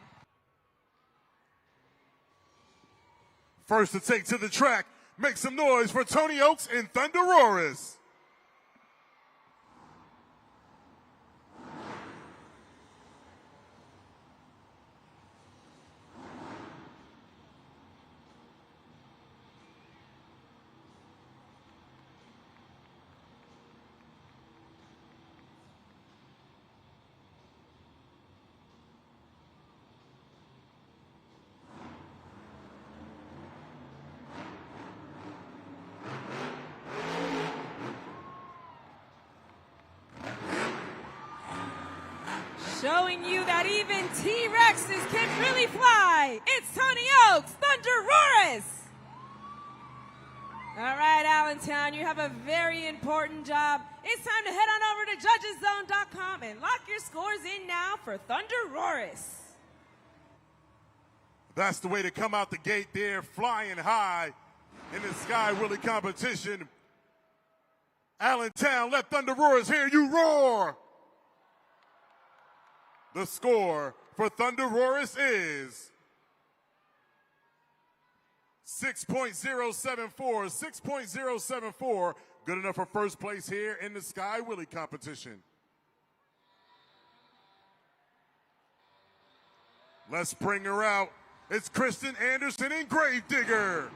First to take to the track, make some noise for Tony Oaks and Thunderoris. Showing you that even T-Rexes can really fly. It's Tony Oaks, Thunderoris. All right, Allentown, you have a very important job. It's time to head on over to judgeszone.com and lock your scores in now for Thunderoris. That's the way to come out the gate there, flying high in the Sky Willy competition. Allentown, let Thunderoris hear you roar. The score for Thunderoris is 6.074. 6.074. Good enough for first place here in the Sky Willy competition. Let's bring her out. It's Kristen Anderson and Gravedigger.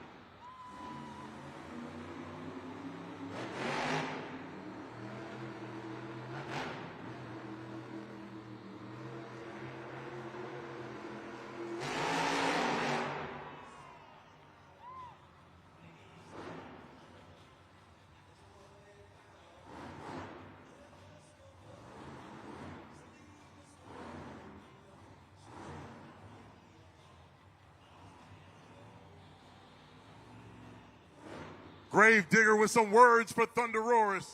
Gravedigger with some words for Thunderoris.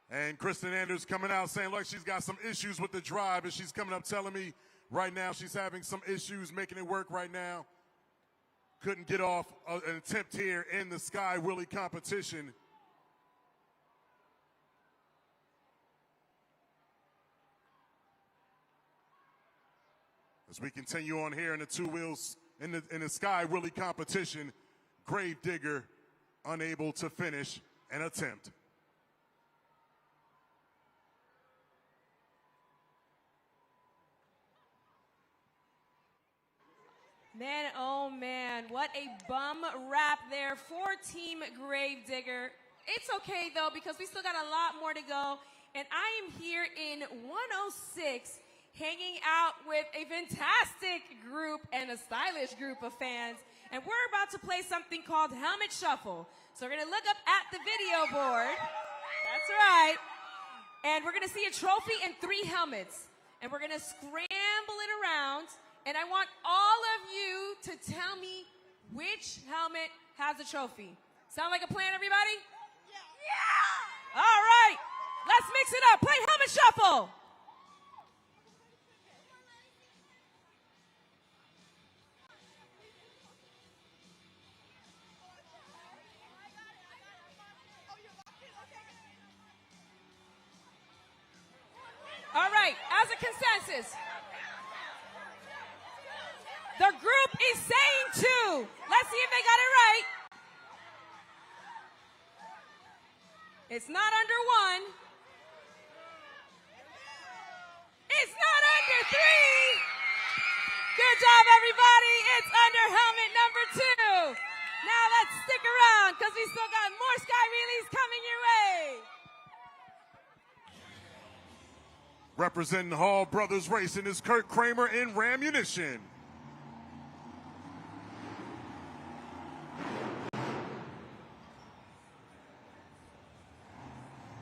And Kristen Anders coming out saying, look, she's got some issues with the drive, and she's coming up telling me right now she's having some issues making it work right now. Couldn't get off an attempt here in the Sky Willy competition. As we continue on here in the two wheels, in the Sky Willy competition, Gravedigger unable to finish an attempt. Man, oh man, what a bum rap there for Team Gravedigger. It's okay though, because we still got a lot more to go. And I am here in 106, hanging out with a fantastic group and a stylish group of fans. And we're about to play something called Helmet Shuffle. So we're gonna look up at the video board. That's right. And we're gonna see a trophy and 3 helmets. And we're gonna scramble it around. And I want all of you to tell me which helmet has a trophy. Sound like a plan, everybody? Yeah! All right, let's mix it up. Play Helmet Shuffle. All right, as a consensus, the group is saying 2. Let's see if they got it right. It's not under 1. It's not under 3. Good job, everybody. It's under helmet number 2. Now let's stick around because we still got more Sky Wheelies coming your way. Representing Hall Brothers Racing is Kurt Kramer in Rammunition.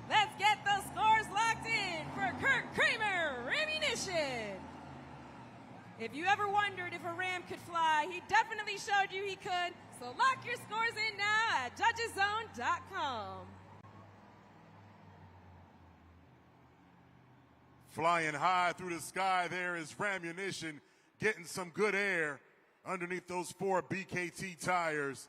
Let's get the scores locked in for Kurt Kramer, Rammunition. If you ever wondered if a ram could fly, he definitely showed you he could. So lock your scores in now at judgeszone.com. Flying high through the sky there is Rammunition, getting some good air underneath those 4 BKT tires.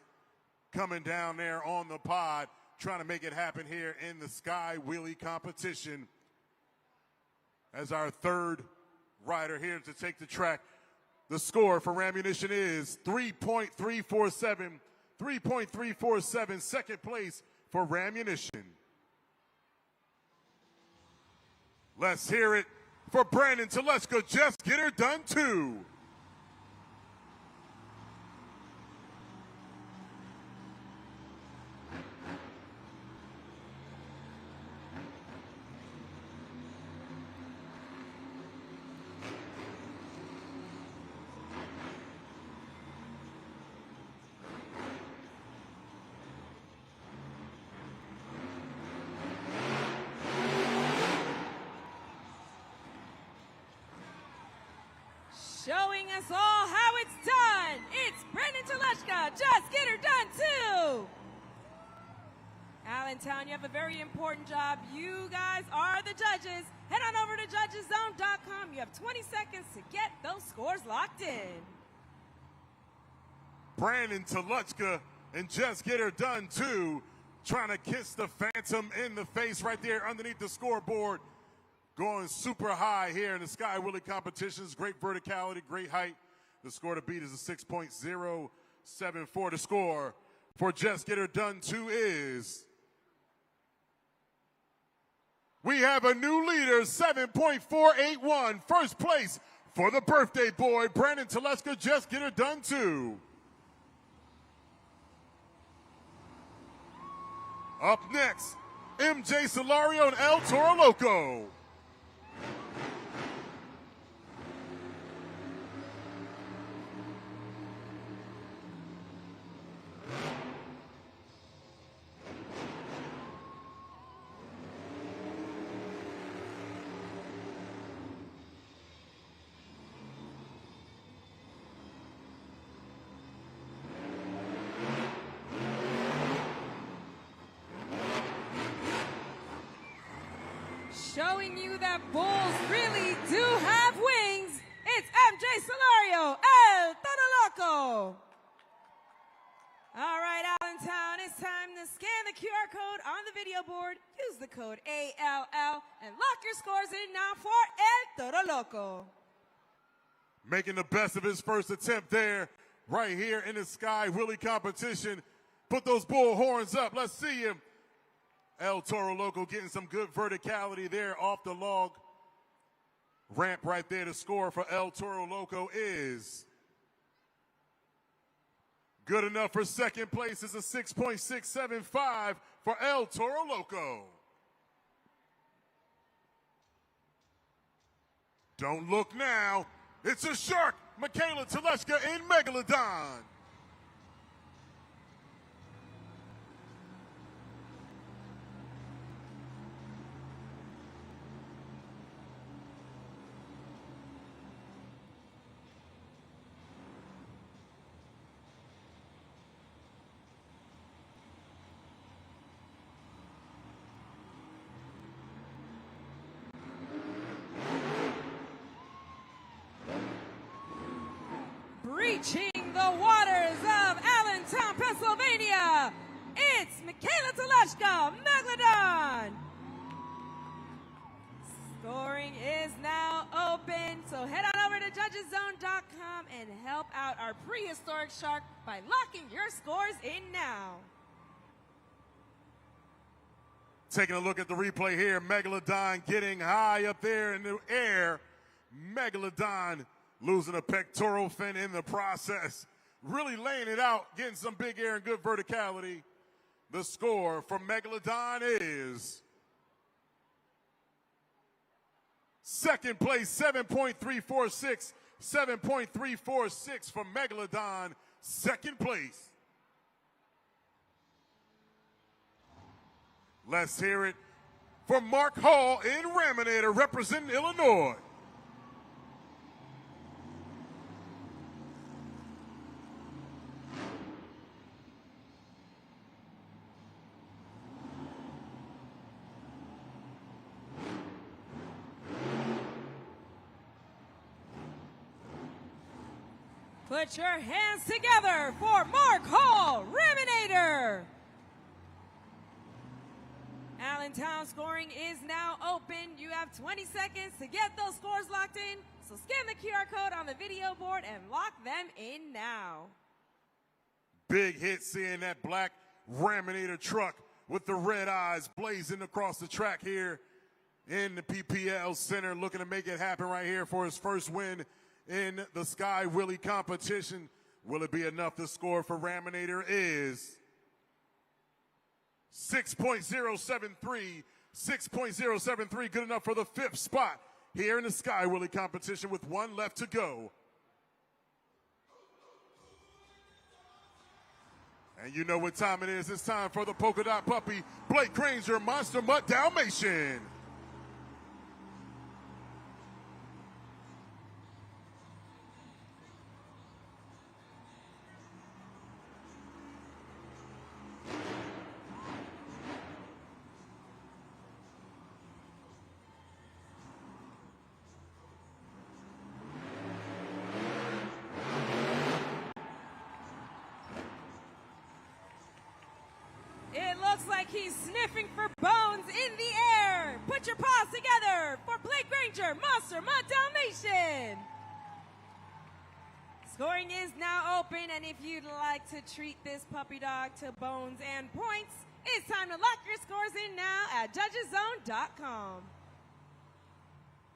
Coming down there on the pod, trying to make it happen here in the Sky Wheelie competition. As our third rider here to take the track, the score for Rammunition is 3.347. 3.347, second place for Rammunition. Let's hear it for Brandon Teleshka. Just get her done too. Showing us all how it's done. It's Brandon Teleshka. Just get her done too. Allentown, you have a very important job. You guys are the judges. Head on over to judgeszone.com. You have 20 seconds to get those scores locked in. Brandon Teleshka and Just Get Her Done too, trying to kiss the Phantom in the face right there underneath the scoreboard. Going super high here in the Sky Wheelie competitions. Great verticality, great height. The score to beat is a 6.074. The score for Just Get Her Done 2 is... we have a new leader, 7.481. First place for the birthday boy, Brandon Teleshka. Just Get Her Done 2. Up next, MJ Solario and El Toro Loco. Showing you that bulls really do have wings, it's MJ Solario, El Toro Loco. All right, Allentown, it's time to scan the QR code on the video board. Use the code ALL and lock your scores in now for El Toro Loco. Making the best of his first attempt there, right here in the Sky Willie competition. Put those bull horns up. Let's see him. El Toro Loco getting some good verticality there off the log ramp right there. The score for El Toro Loco is good enough for second place. It's a 6.675 for El Toro Loco. Don't look now. It's a shark, Michaela Teleshka in Megalodon. Reaching the waters of Allentown, Pennsylvania, it's Michaela Teleshka, Megalodon. Scoring is now open, so head on over to judgeszone.com and help out our prehistoric shark by locking your scores in now. Taking a look at the replay here, Megalodon getting high up there in the air. Megalodon losing a pectoral fin in the process. Really laying it out, getting some big air and good verticality. The score for Megalodon is second place, 7.346. 7.346 for Megalodon, second place. Let's hear it for Mark Hall in Raminator, representing Illinois. Put your hands together for Mark Hall, Raminator. Allentown scoring is now open. You have 20 seconds to get those scores locked in. So scan the QR code on the video board and lock them in now. Big hit seeing that black Raminator truck with the red eyes blazing across the track here in the PPL Center, looking to make it happen right here for his first win in the Sky Willie competition. Will it be enough? The score for Raminator is 6.073. 6.073, good enough for the fifth spot here in the Sky Willie competition with one left to go. And you know what time it is. It's time for the polka dot puppy, Blake Granger, Monster Mutt Dalmatian. Looks like he's sniffing for bones in the air. Put your paws together for Blake Granger, Monster Mutt Dalmatian. Scoring is now open, and if you'd like to treat this puppy dog to bones and points, it's time to lock your scores in now at judgeszone.com.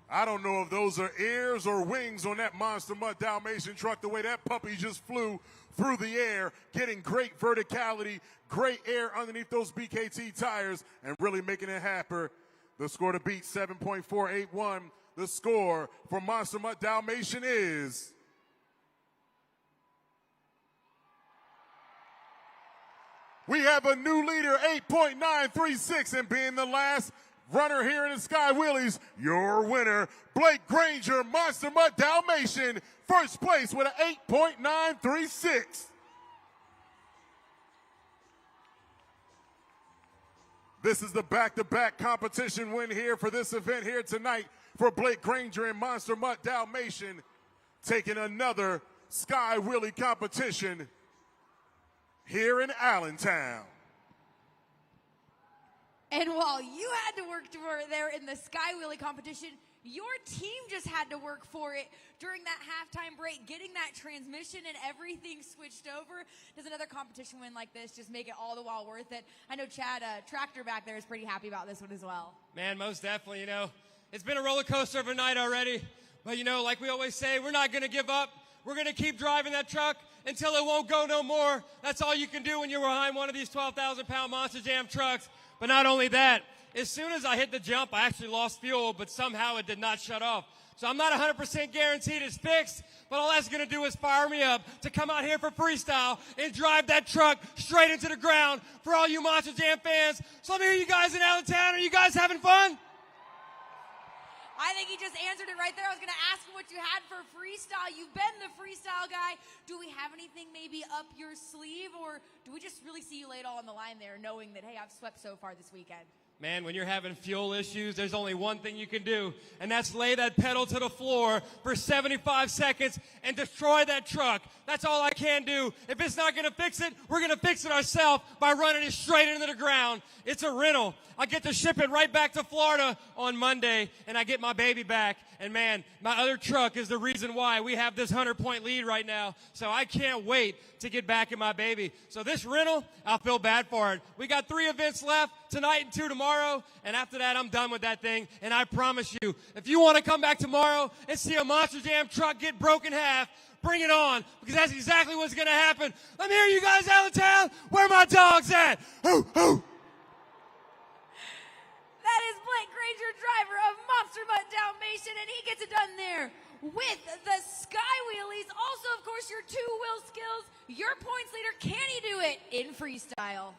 I don't know if those are ears or wings on that Monster Mutt Dalmatian truck, the way that puppy just flew through the air, getting great verticality, great air underneath those BKT tires, and really making it happen. The score to beat, 7.481. The score for Monster Mutt Dalmatian is we have a new leader, 8.936, and being the last runner here in the Sky Willies, your winner, Blake Granger, Monster Mutt Dalmatian, first place with an 8.936. This is the back-to-back competition win here for this event here tonight for Blake Granger and Monster Mutt Dalmatian, taking another Sky Wheelie competition here in Allentown. And while you had to work for it there in the Sky Wheelie competition, your team just had to work for it during that halftime break, getting that transmission and everything switched over. Does another competition win like this just make it all the while worth it? I know Chad, Tractor back there, is pretty happy about this one as well. Man, most definitely, it's been a roller coaster of a night already. But, like we always say, we're not going to give up. We're going to keep driving that truck until it won't go no more. That's all you can do when you're behind one of these 12,000-pound Monster Jam trucks. But not only that, as soon as I hit the jump, I actually lost fuel, but somehow it did not shut off. So I'm not 100% guaranteed it's fixed, but all that's going to do is fire me up to come out here for freestyle and drive that truck straight into the ground for all you Monster Jam fans. So let me hear you guys in Allentown. Are you guys having fun? I think he just answered it right there. I was going to ask him what you had for freestyle. You've been the freestyle guy. Do we have anything maybe up your sleeve, or do we just really see you lay it all on the line there, knowing that, hey, I've swept so far this weekend? Man, when you're having fuel issues, there's only one thing you can do, and that's lay that pedal to the floor for 75 seconds and destroy that truck. That's all I can do. If it's not going to fix it, we're going to fix it ourselves by running it straight into the ground. It's a rental. I get to ship it right back to Florida on Monday, and I get my baby back. And, man, my other truck is the reason why we have this 100-point lead right now. So I can't wait to get back in my baby. So this rental, I feel bad for it. We got 3 events left, tonight and 2 tomorrow. And after that, I'm done with that thing. And I promise you, if you want to come back tomorrow and see a Monster Jam truck get broken in half, bring it on, because that's exactly what's going to happen. Let me hear you guys, Allentown. Where my dogs at? Hoo, hoo. That is Blake Granger, driver of Monster Mutt Dalmatian, and he gets it done there with the Sky Wheelies. Also, of course, your 2-wheel skills. Your points leader, can he do it in freestyle?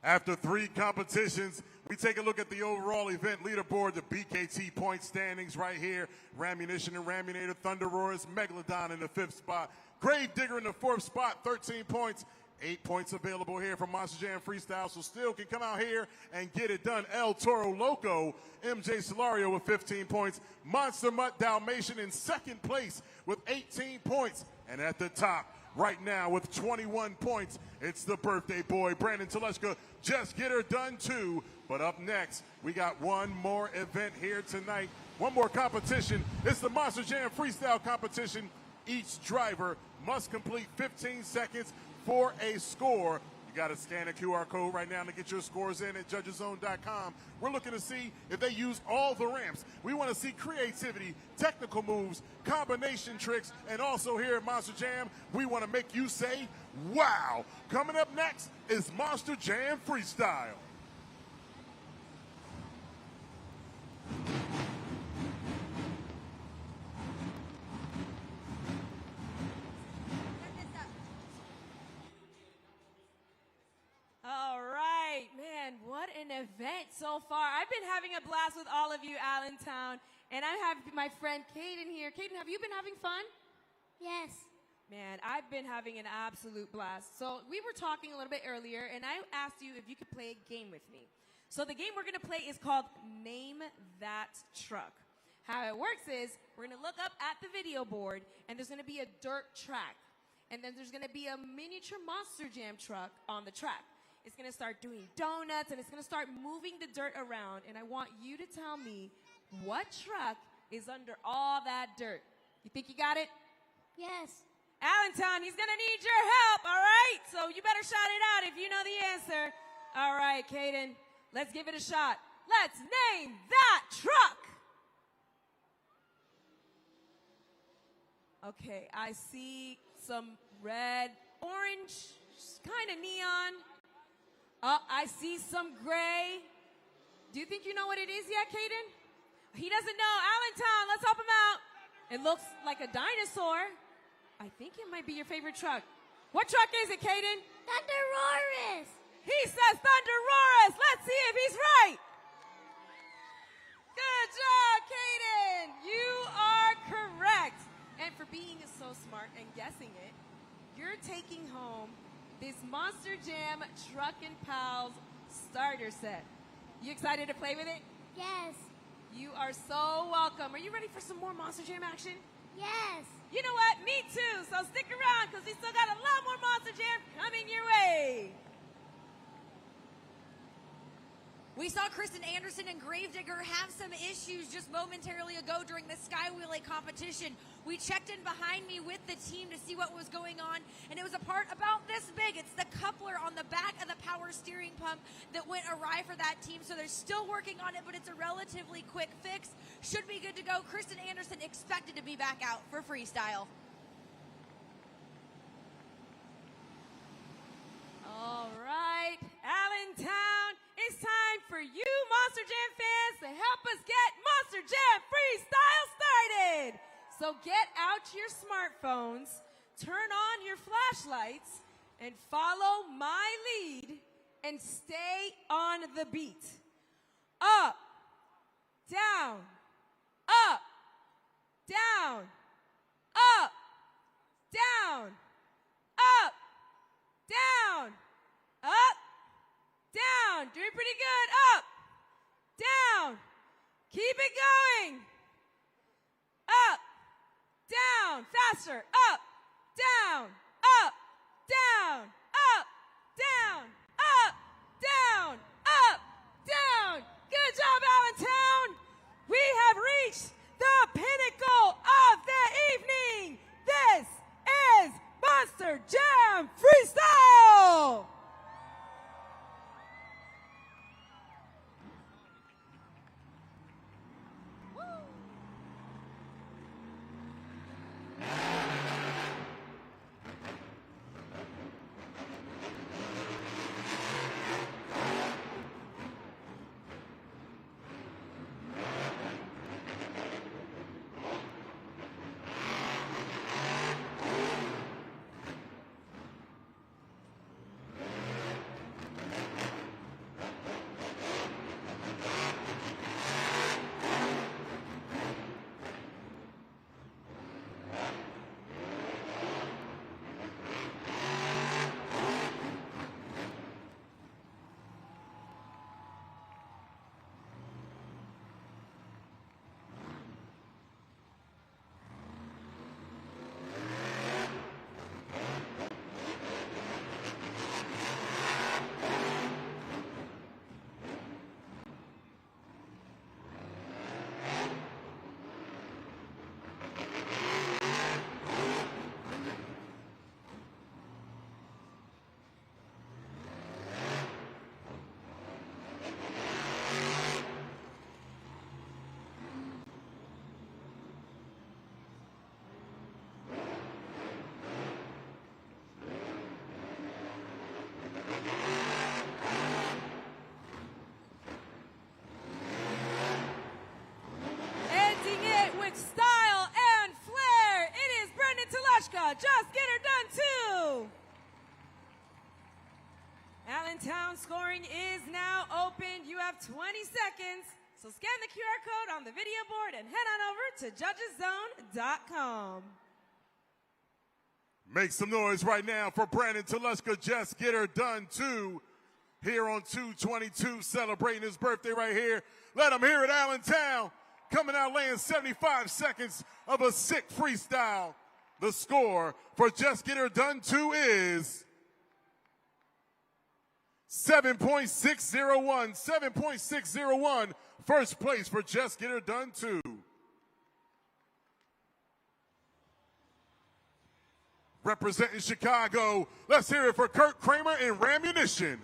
After 3 competitions, we take a look at the overall event leaderboard, the BKT point standings right here. Rammunition and Raminator, Thunder Roars, Megalodon in the 5th spot. Grave Digger in the 4th spot, 13 points. 8 points available here from Monster Jam Freestyle, so still can come out here and get it done. El Toro Loco, MJ Solario with 15 points. Monster Mutt Dalmatian in 2nd place with 18 points. And at the top right now with 21 points, it's the birthday boy, Brandon Teleshka. Just get her done too. But up next, we got one more event here tonight. One more competition. It's the Monster Jam Freestyle competition. Each driver must complete 15 seconds for a score. You got to scan a QR code right now to get your scores in at judgeszone.com. We're looking to see if they use all the ramps. We want to see creativity, technical moves, combination tricks, and also here at Monster Jam, we want to make you say, wow. Coming up next is Monster Jam Freestyle. All right, man, what an event so far. I've been having a blast with all of you, Allentown, and I have my friend Kaden here. Kaden, have you been having fun? Yes. Man, I've been having an absolute blast. So we were talking a little bit earlier, and I asked you if you could play a game with me. So the game we're going to play is called Name That Truck. How it works is we're going to look up at the video board, and there's going to be a dirt track. And then there's going to be a miniature Monster Jam truck on the track. It's going to start doing donuts, and it's going to start moving the dirt around. And I want you to tell me what truck is under all that dirt. You think you got it? Yes. Allentown, he's going to need your help, all right? So you better shout it out if you know the answer. All right, Kaden, let's give it a shot. Let's name that truck. Okay, I see some red, orange, kind of neon. I see some gray. Do you think you know what it is yet, Kaden? He doesn't know. Allentown, let's help him out. It looks like a dinosaur. I think it might be your favorite truck. What truck is it, Kaden? Thunderosaurus. He says Thunderosaurus. Let's see if he's right. Good job, Kaden. You are correct. And for being so smart and guessing it, you're taking home this Monster Jam Truckin' Pals starter set. You excited to play with it? Yes. You are so welcome. Are you ready for some more Monster Jam action? Yes. You know what? Me too. So stick around because we still got a lot more Monster Jam coming your way. We saw Kristen Anderson and Gravedigger have some issues just momentarily ago during the Skywheeling competition. We checked in behind me with the team to see what was going on, and it was a part about this big. It's the coupler on the back of the power steering pump that went awry for that team, so they're still working on it, but it's a relatively quick fix. Should be good to go. Kristen Anderson expected to be back out for freestyle. All right, Allentown, it's time for you Monster Jam fans to help us get Monster Jam Freestyle started. So get out your smartphones, turn on your flashlights, and follow my lead and stay on the beat. Up, down, up, down, up, down, up, down, up, down. Doing pretty good. Up, down. Keep it going. Up, down. Faster. Up, down, up, down, up, down, up, down, up, down. Good job, Allentown. We have reached the pinnacle of the evening. This is Monster Jam Freestyle. Just get her done too. Allentown scoring is now open. You have 20 seconds. So scan the QR code on the video board and head on over to judgeszone.com. Make some noise right now for Brandon Teleska. Just get her done too. Here on 222, celebrating his birthday right here. Let him hear it, Allentown. Coming out laying 75 seconds of a sick freestyle. The score for Just Get Her Done 2 is 7.601. 7.601. First place for Just Get Her Done 2. Representing Chicago, let's hear it for Kurt Kramer and Rammunition.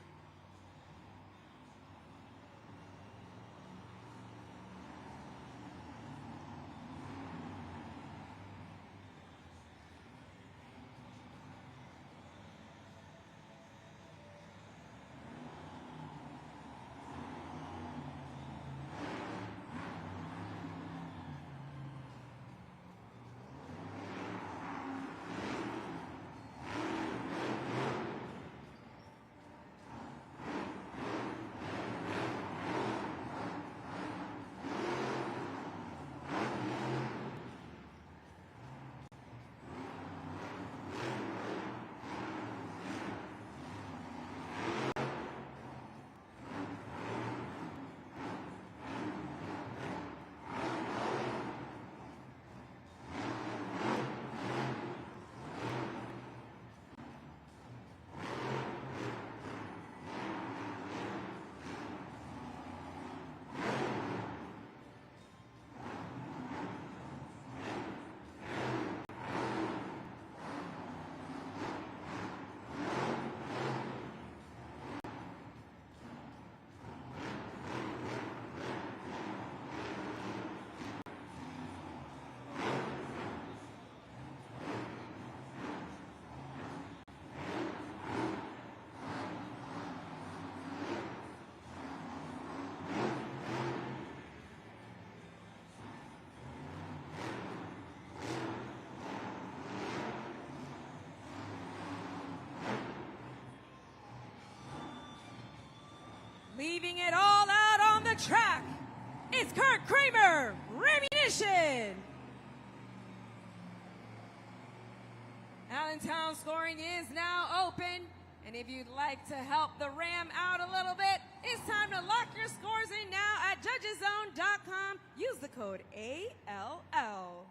Allentown scoring is now open. And if you'd like to help the Ram out a little bit, it's time to lock your scores in now at judgeszone.com. Use the code ALL.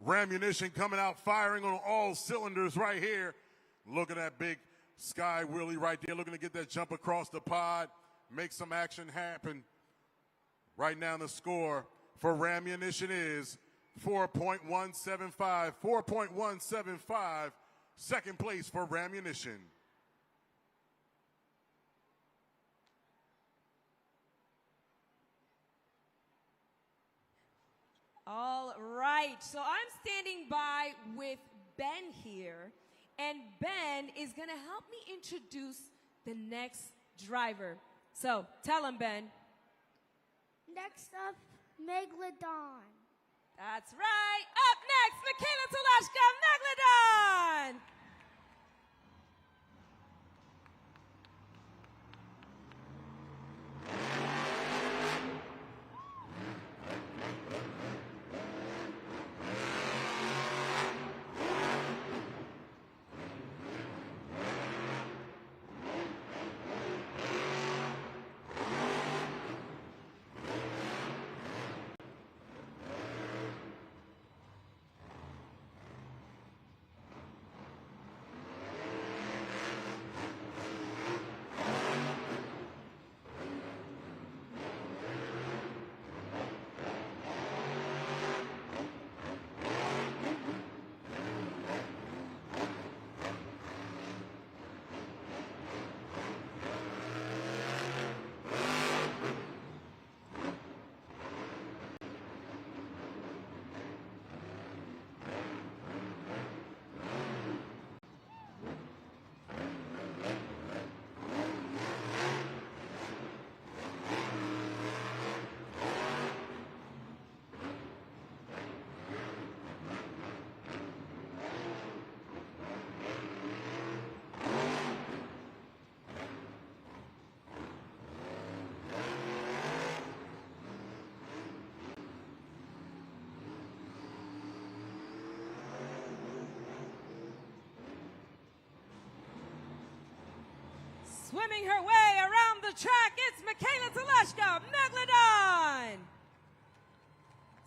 Rammunition coming out firing on all cylinders right here. Look at that big sky wheelie right there, looking to get that jump across the pod, make some action happen. Right now the score for Rammunition is 4.175. 4.175. Second place for Rammunition. All right, so I'm standing by with Ben here, and Ben is going to help me introduce the next driver. So tell him, Ben. Next up, Megalodon. That's right. Up next, Michaela Tulashka, Megalodon. Swimming her way around the track, it's Michaela Tulashka, Megalodon.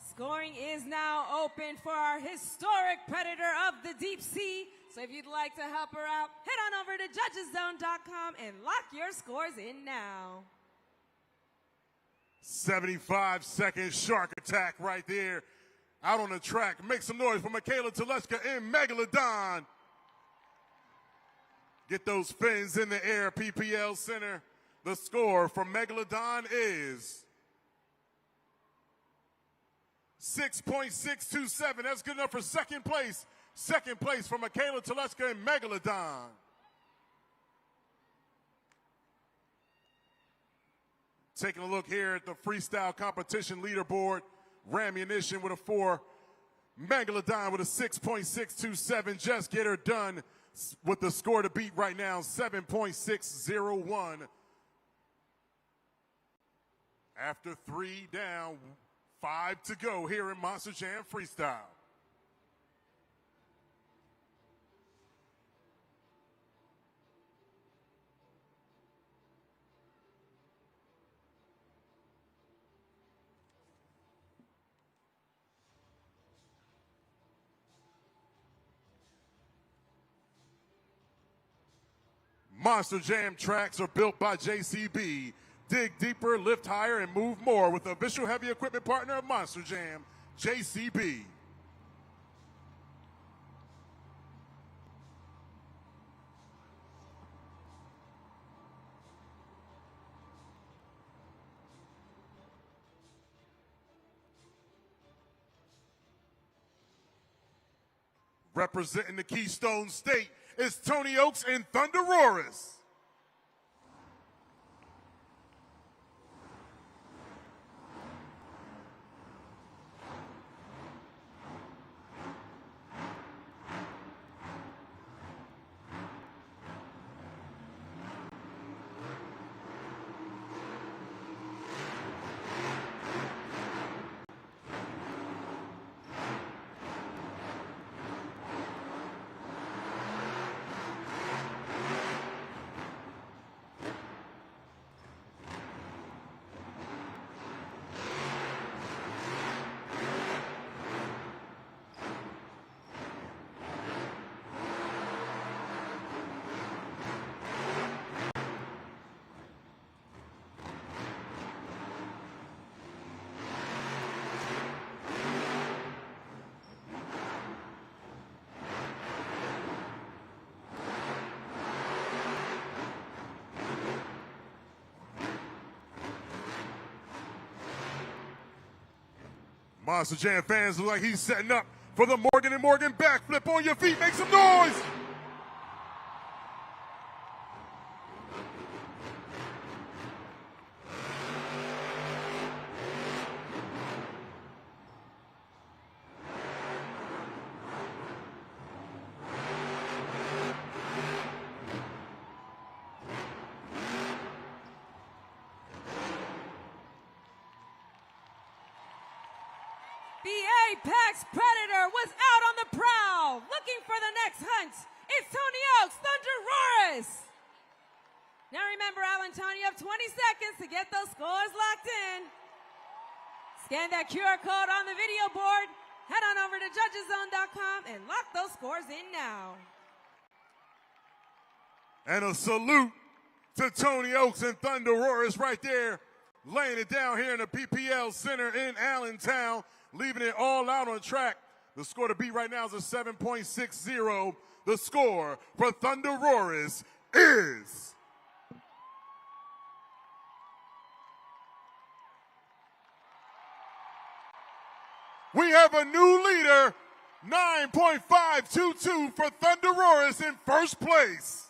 Scoring is now open for our historic predator of the deep sea. So if you'd like to help her out, head on over to judgeszone.com and lock your scores in now. 75-second shark attack right there. Out on the track. Make some noise for Michaela Tulashka and Megalodon. Get those fins in the air, PPL Center. The score for Megalodon is 6.627. That's good enough for second place. Second place for Michaela Tulashka and Megalodon. Taking a look here at the freestyle competition leaderboard. Rammunition with a 4. Megalodon with a 6.627. Just get her done with the score to beat right now, 7.601. After 3 down, 5 to go here in Monster Jam Freestyle. Monster Jam tracks are built by JCB. Dig deeper, lift higher, and move more with the official heavy equipment partner of Monster Jam, JCB. Representing the Keystone State is Tony Oaks and Thunder Roaris. Monster Jam fans look like he's setting up for the Morgan & Morgan backflip. On your feet, make some noise! The Apex Predator was out on the prowl, looking for the next hunt. It's Tony Oak's Thunderosaurus. Now remember, Allentown, you have 20 seconds to get those scores locked in. Scan that QR code on the video board, head on over to judgeszone.com and lock those scores in now. And a salute to Tony Oaks and Thunderosaurus right there, laying it down here in the PPL Center in Allentown, leaving it all out on track. The score to beat right now is a 7.60. The score for Thunderosaurus is... We have a new leader, 9.522 for Thunderosaurus in first place.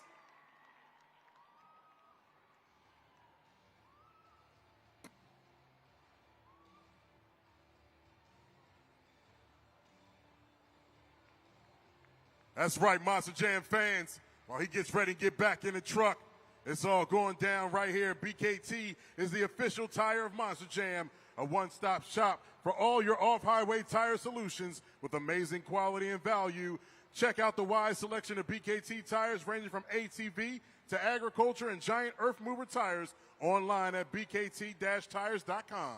That's right, Monster Jam fans. While he gets ready to get back in the truck, it's all going down right here. BKT is the official tire of Monster Jam, a one-stop shop for all your off-highway tire solutions with amazing quality and value. Check out the wide selection of BKT tires ranging from ATV to agriculture and giant earth mover tires online at bkt-tires.com.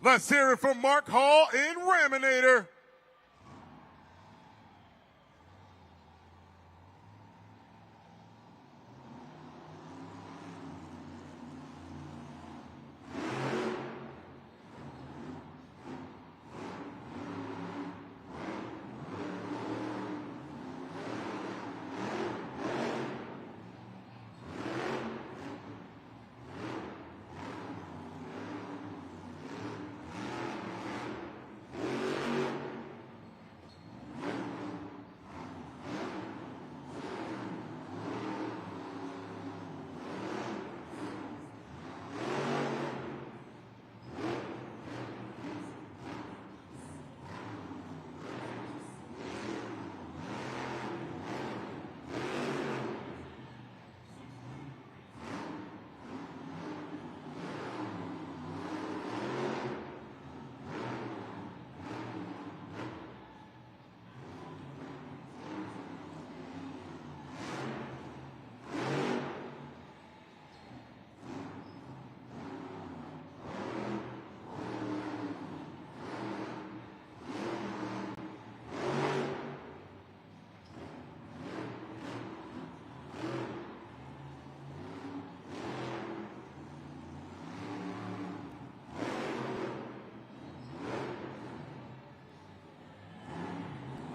Let's hear it from Mark Hall in Raminator.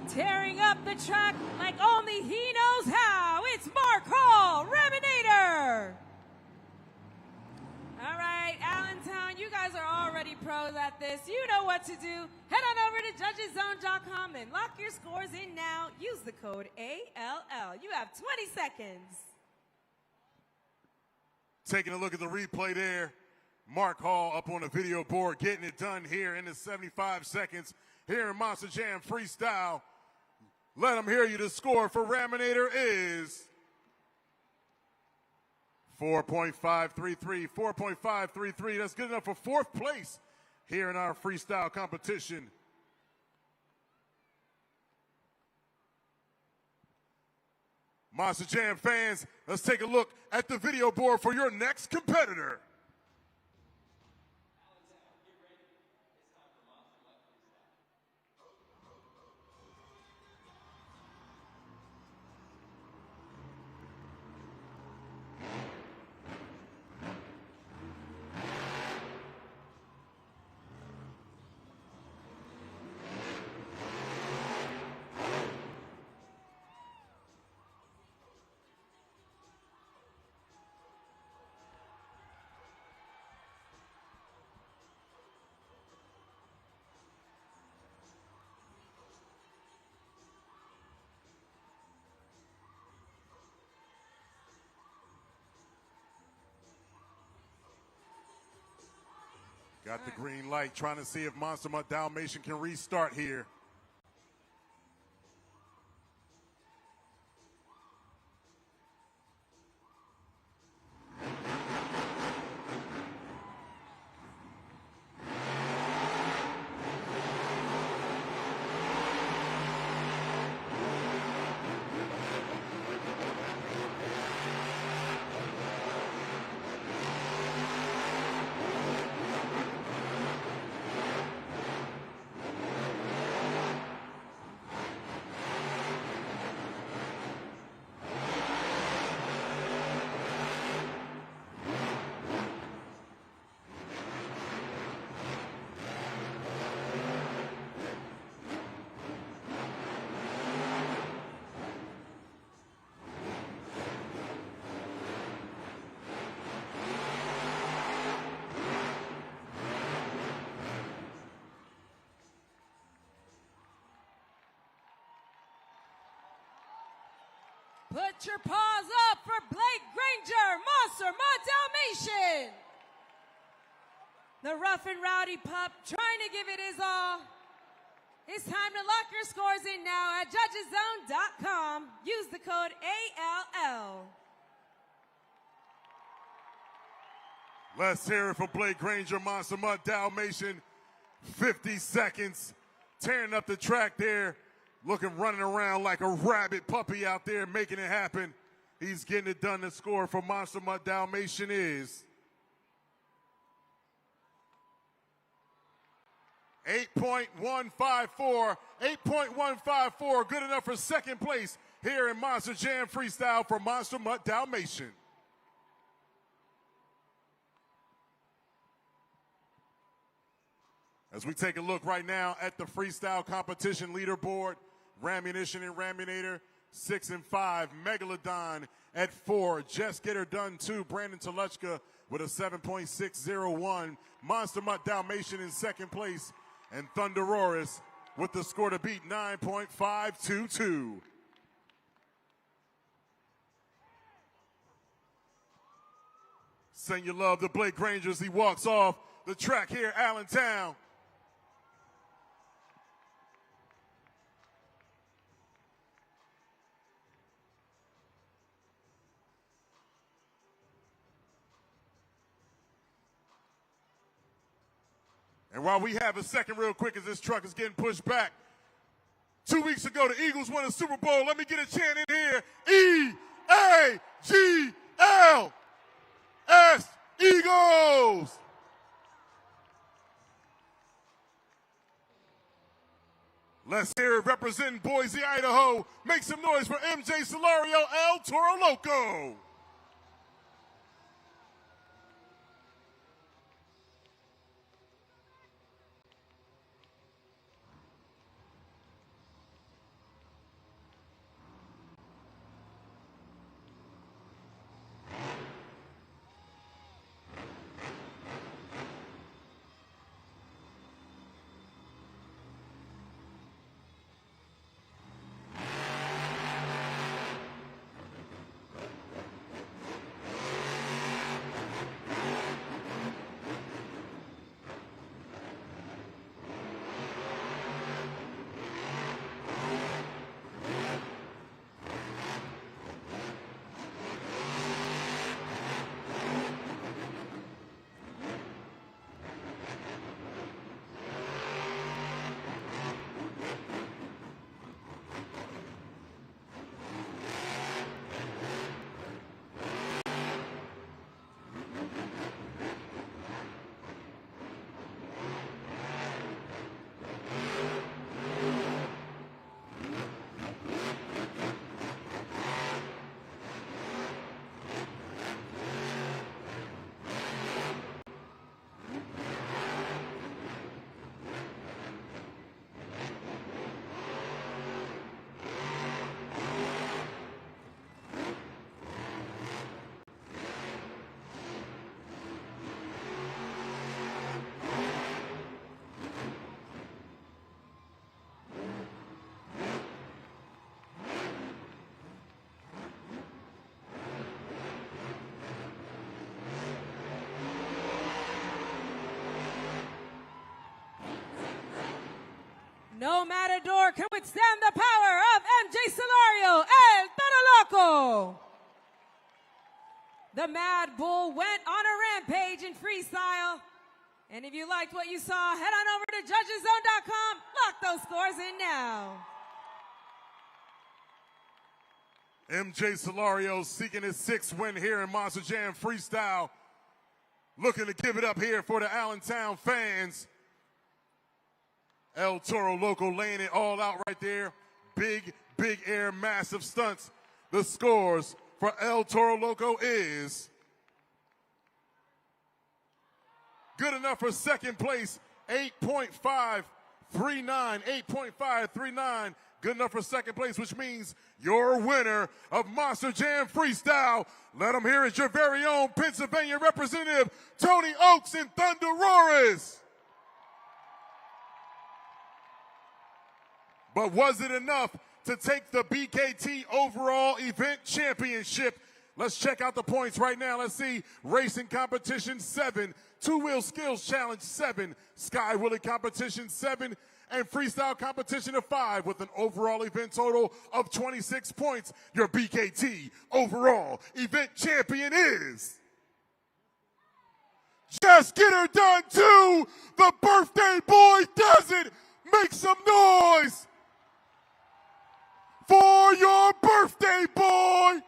Tearing up the track like only he knows how, it's Mark Hall, Raminator. All right, Allentown, you guys are already pros at this. You know what to do. Head on over to judgeszone.com and lock your scores in now. Use the code ALL. You have 20 seconds. Taking a look at the replay there. Mark Hall up on the video board, getting it done here in the 75 seconds. here in Monster Jam Freestyle. Let them hear you. The score for Raminator is 4.533. 4.533. That's good enough for fourth place here in our freestyle competition. Monster Jam fans, let's take a look at the video board for your next competitor. Got the green light, trying to see if Monster Mutt Dalmatian can restart here. Put your paws up for Blake Granger, Monster Mutt Dalmatian. The rough and rowdy pup trying to give it his all. It's time to lock your scores in now at judgeszone.com. Use the code ALL. Let's hear it for Blake Granger, Monster Mutt Dalmatian. 50 seconds, tearing up the track there. Looking, running around like a rabid puppy out there, making it happen. He's getting it done. The score for Monster Mutt Dalmatian is 8.154. 8.154, good enough for second place here in Monster Jam Freestyle for Monster Mutt Dalmatian. As we take a look right now at the freestyle competition leaderboard, Ramunition and Raminator 6 and 5, Megalodon at 4, Just Get Her Done 2, Brandon Telechka with a 7.601, Monster Mutt Dalmatian in second place, and Thunderoris with the score to beat 9.522. Send your love to Blake Granger as he walks off the track here, Allentown. And while we have a second real quick as this truck is getting pushed back, 2 weeks ago the Eagles won a Super Bowl. Let me get a chant in here. E-A-G-L-S, Eagles. Let's hear it representing Boise, Idaho. Make some noise for MJ Solario, El Toro Loco. No matador can withstand the power of MJ Solario and Toro Loco. The Mad Bull went on a rampage in freestyle. And if you liked what you saw, head on over to judgeszone.com. Lock those scores in now. MJ Solario seeking his 6th win here in Monster Jam Freestyle. Looking to give it up here for the Allentown fans. El Toro Loco laying it all out right there. Big air, massive stunts. The scores for El Toro Loco is good enough for second place, 8.539, 8.539. Good enough for second place, which means your winner of Monster Jam Freestyle. Let them hear it, your very own Pennsylvania representative, Tony Oaks and Thunder Roars. But was it enough to take the BKT overall event championship? Let's check out the points right now. Let's see. Racing competition 7, two-wheel skills challenge 7, sky wheelie competition 7, and freestyle competition of 5 with an overall event total of 26 points. Your BKT overall event champion is Just Get Her Done 2. The birthday boy does it. Make some noise for your birthday boy.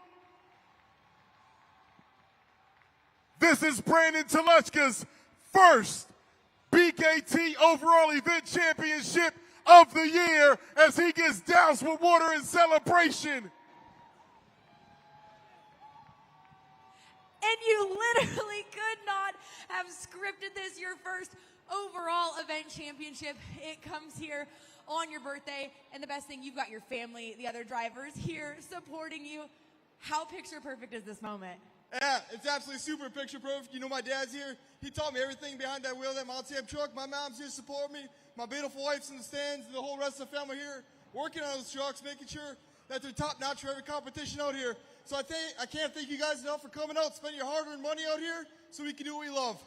This is Brandon Telechka's first BKT overall event championship of the year as he gets doused with water in celebration. And you literally could not have scripted this, your first overall event championship. It comes here on your birthday, and the best thing, you've got your family, the other drivers here supporting you. How picture perfect is this moment? Yeah, it's absolutely super picture perfect. You know, my dad's here. He taught me everything behind that wheel of that Montana truck. My mom's here to support me. My beautiful wife's in the stands. The whole rest of the family here working on those trucks, making sure that they're top notch for every competition out here. So I can't thank you guys enough for coming out, spending your hard-earned money out here so we can do what we love.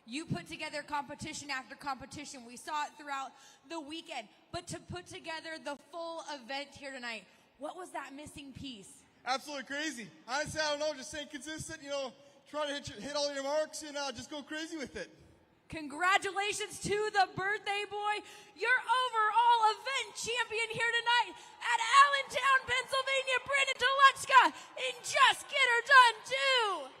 You put together competition after competition. We saw it throughout the weekend. But to put together the full event here tonight, what was that missing piece? Absolutely crazy. Honestly, I don't know, just staying consistent, you know, try to hit all your marks and just go crazy with it. Congratulations to the birthday boy, your overall event champion here tonight at Allentown, Pennsylvania, Brandon Telechka, and Just Get Her Done 2.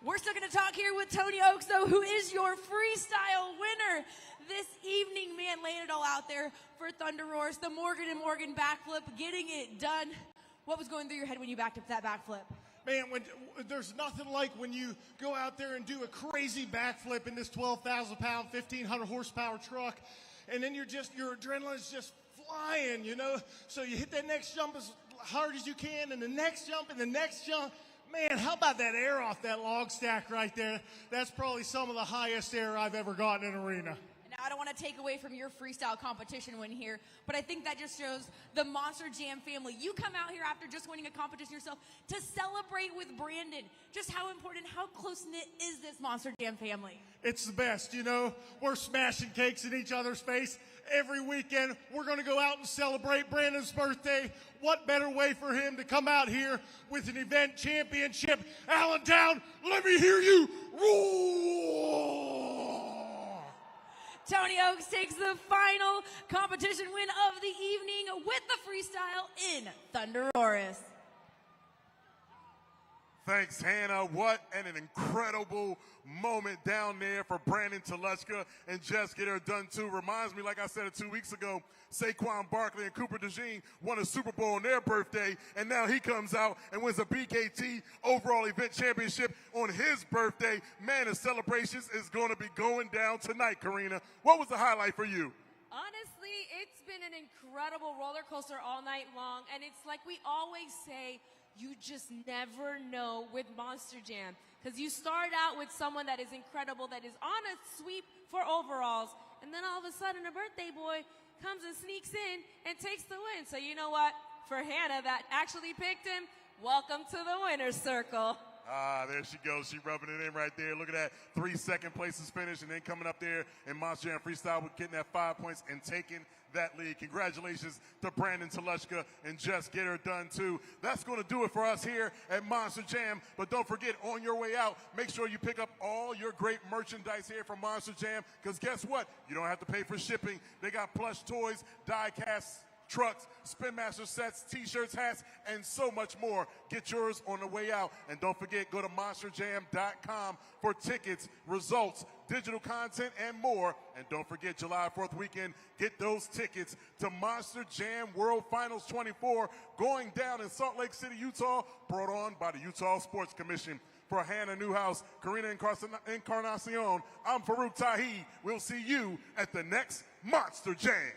We're still going to talk here with Tony Oaks, though, who is your freestyle winner this evening. Man, laying it all out there for Thunder Roars, the Morgan & Morgan backflip, getting it done. What was going through your head when you backed up that backflip? Man, there's nothing like when you go out there and do a crazy backflip in this 12,000-pound, 1,500 horsepower truck, and then your adrenaline's just flying, you know? So you hit that next jump as hard as you can, and the next jump, and the next jump. Man, how about that air off that log stack right there? That's probably some of the highest air I've ever gotten in an arena. Now, I don't want to take away from your freestyle competition win here, but I think that just shows the Monster Jam family. You come out here after just winning a competition yourself to celebrate with Brandon. Just how important, how close-knit is this Monster Jam family? It's the best, you know. We're smashing cakes in each other's face. Every weekend, we're going to go out and celebrate Brandon's birthday. What better way for him to come out here with an event championship? Allentown, let me hear you roar! Tony Oaks takes the final competition win of the evening with the freestyle in Thunder Roars. Thanks, Hannah. What an incredible moment down there for Brandon Telechka and Just Get Her Done 2. Reminds me, like I said 2 weeks ago, Saquon Barkley and Cooper DeJean won a Super Bowl on their birthday, and now he comes out and wins a BKT overall event championship on his birthday. Man, the celebrations is going to be going down tonight, Karina. What was the highlight for you? Honestly, it's been an incredible roller coaster all night long, and it's like we always say, you just never know with Monster Jam. Because you start out with someone that is incredible, that is on a sweep for overalls, and then all of a sudden a birthday boy comes and sneaks in and takes the win. So you know what? For Hannah that actually picked him, welcome to the winner's circle. Ah, there she goes. She rubbing it in right there. Look at that. 3 second places finish, and then coming up there in Monster Jam Freestyle with getting that 5 points and taking that lead. Congratulations to Brandon Teleshka and Just Get Her Done too. That's going to do it for us here at Monster Jam. But don't forget, on your way out, make sure you pick up all your great merchandise here from Monster Jam, because guess what? You don't have to pay for shipping. They got plush toys, die casts, trucks, Spin Master sets, t-shirts, hats, and so much more. Get yours on the way out. And don't forget, go to monsterjam.com for tickets, results, digital content, and more. And don't forget, July 4th weekend, get those tickets to Monster Jam World Finals 24 going down in Salt Lake City, Utah, brought on by the Utah Sports Commission. For Hannah Newhouse, Karina Encarnacion, I'm Farouk Tahi. We'll see you at the next Monster Jam.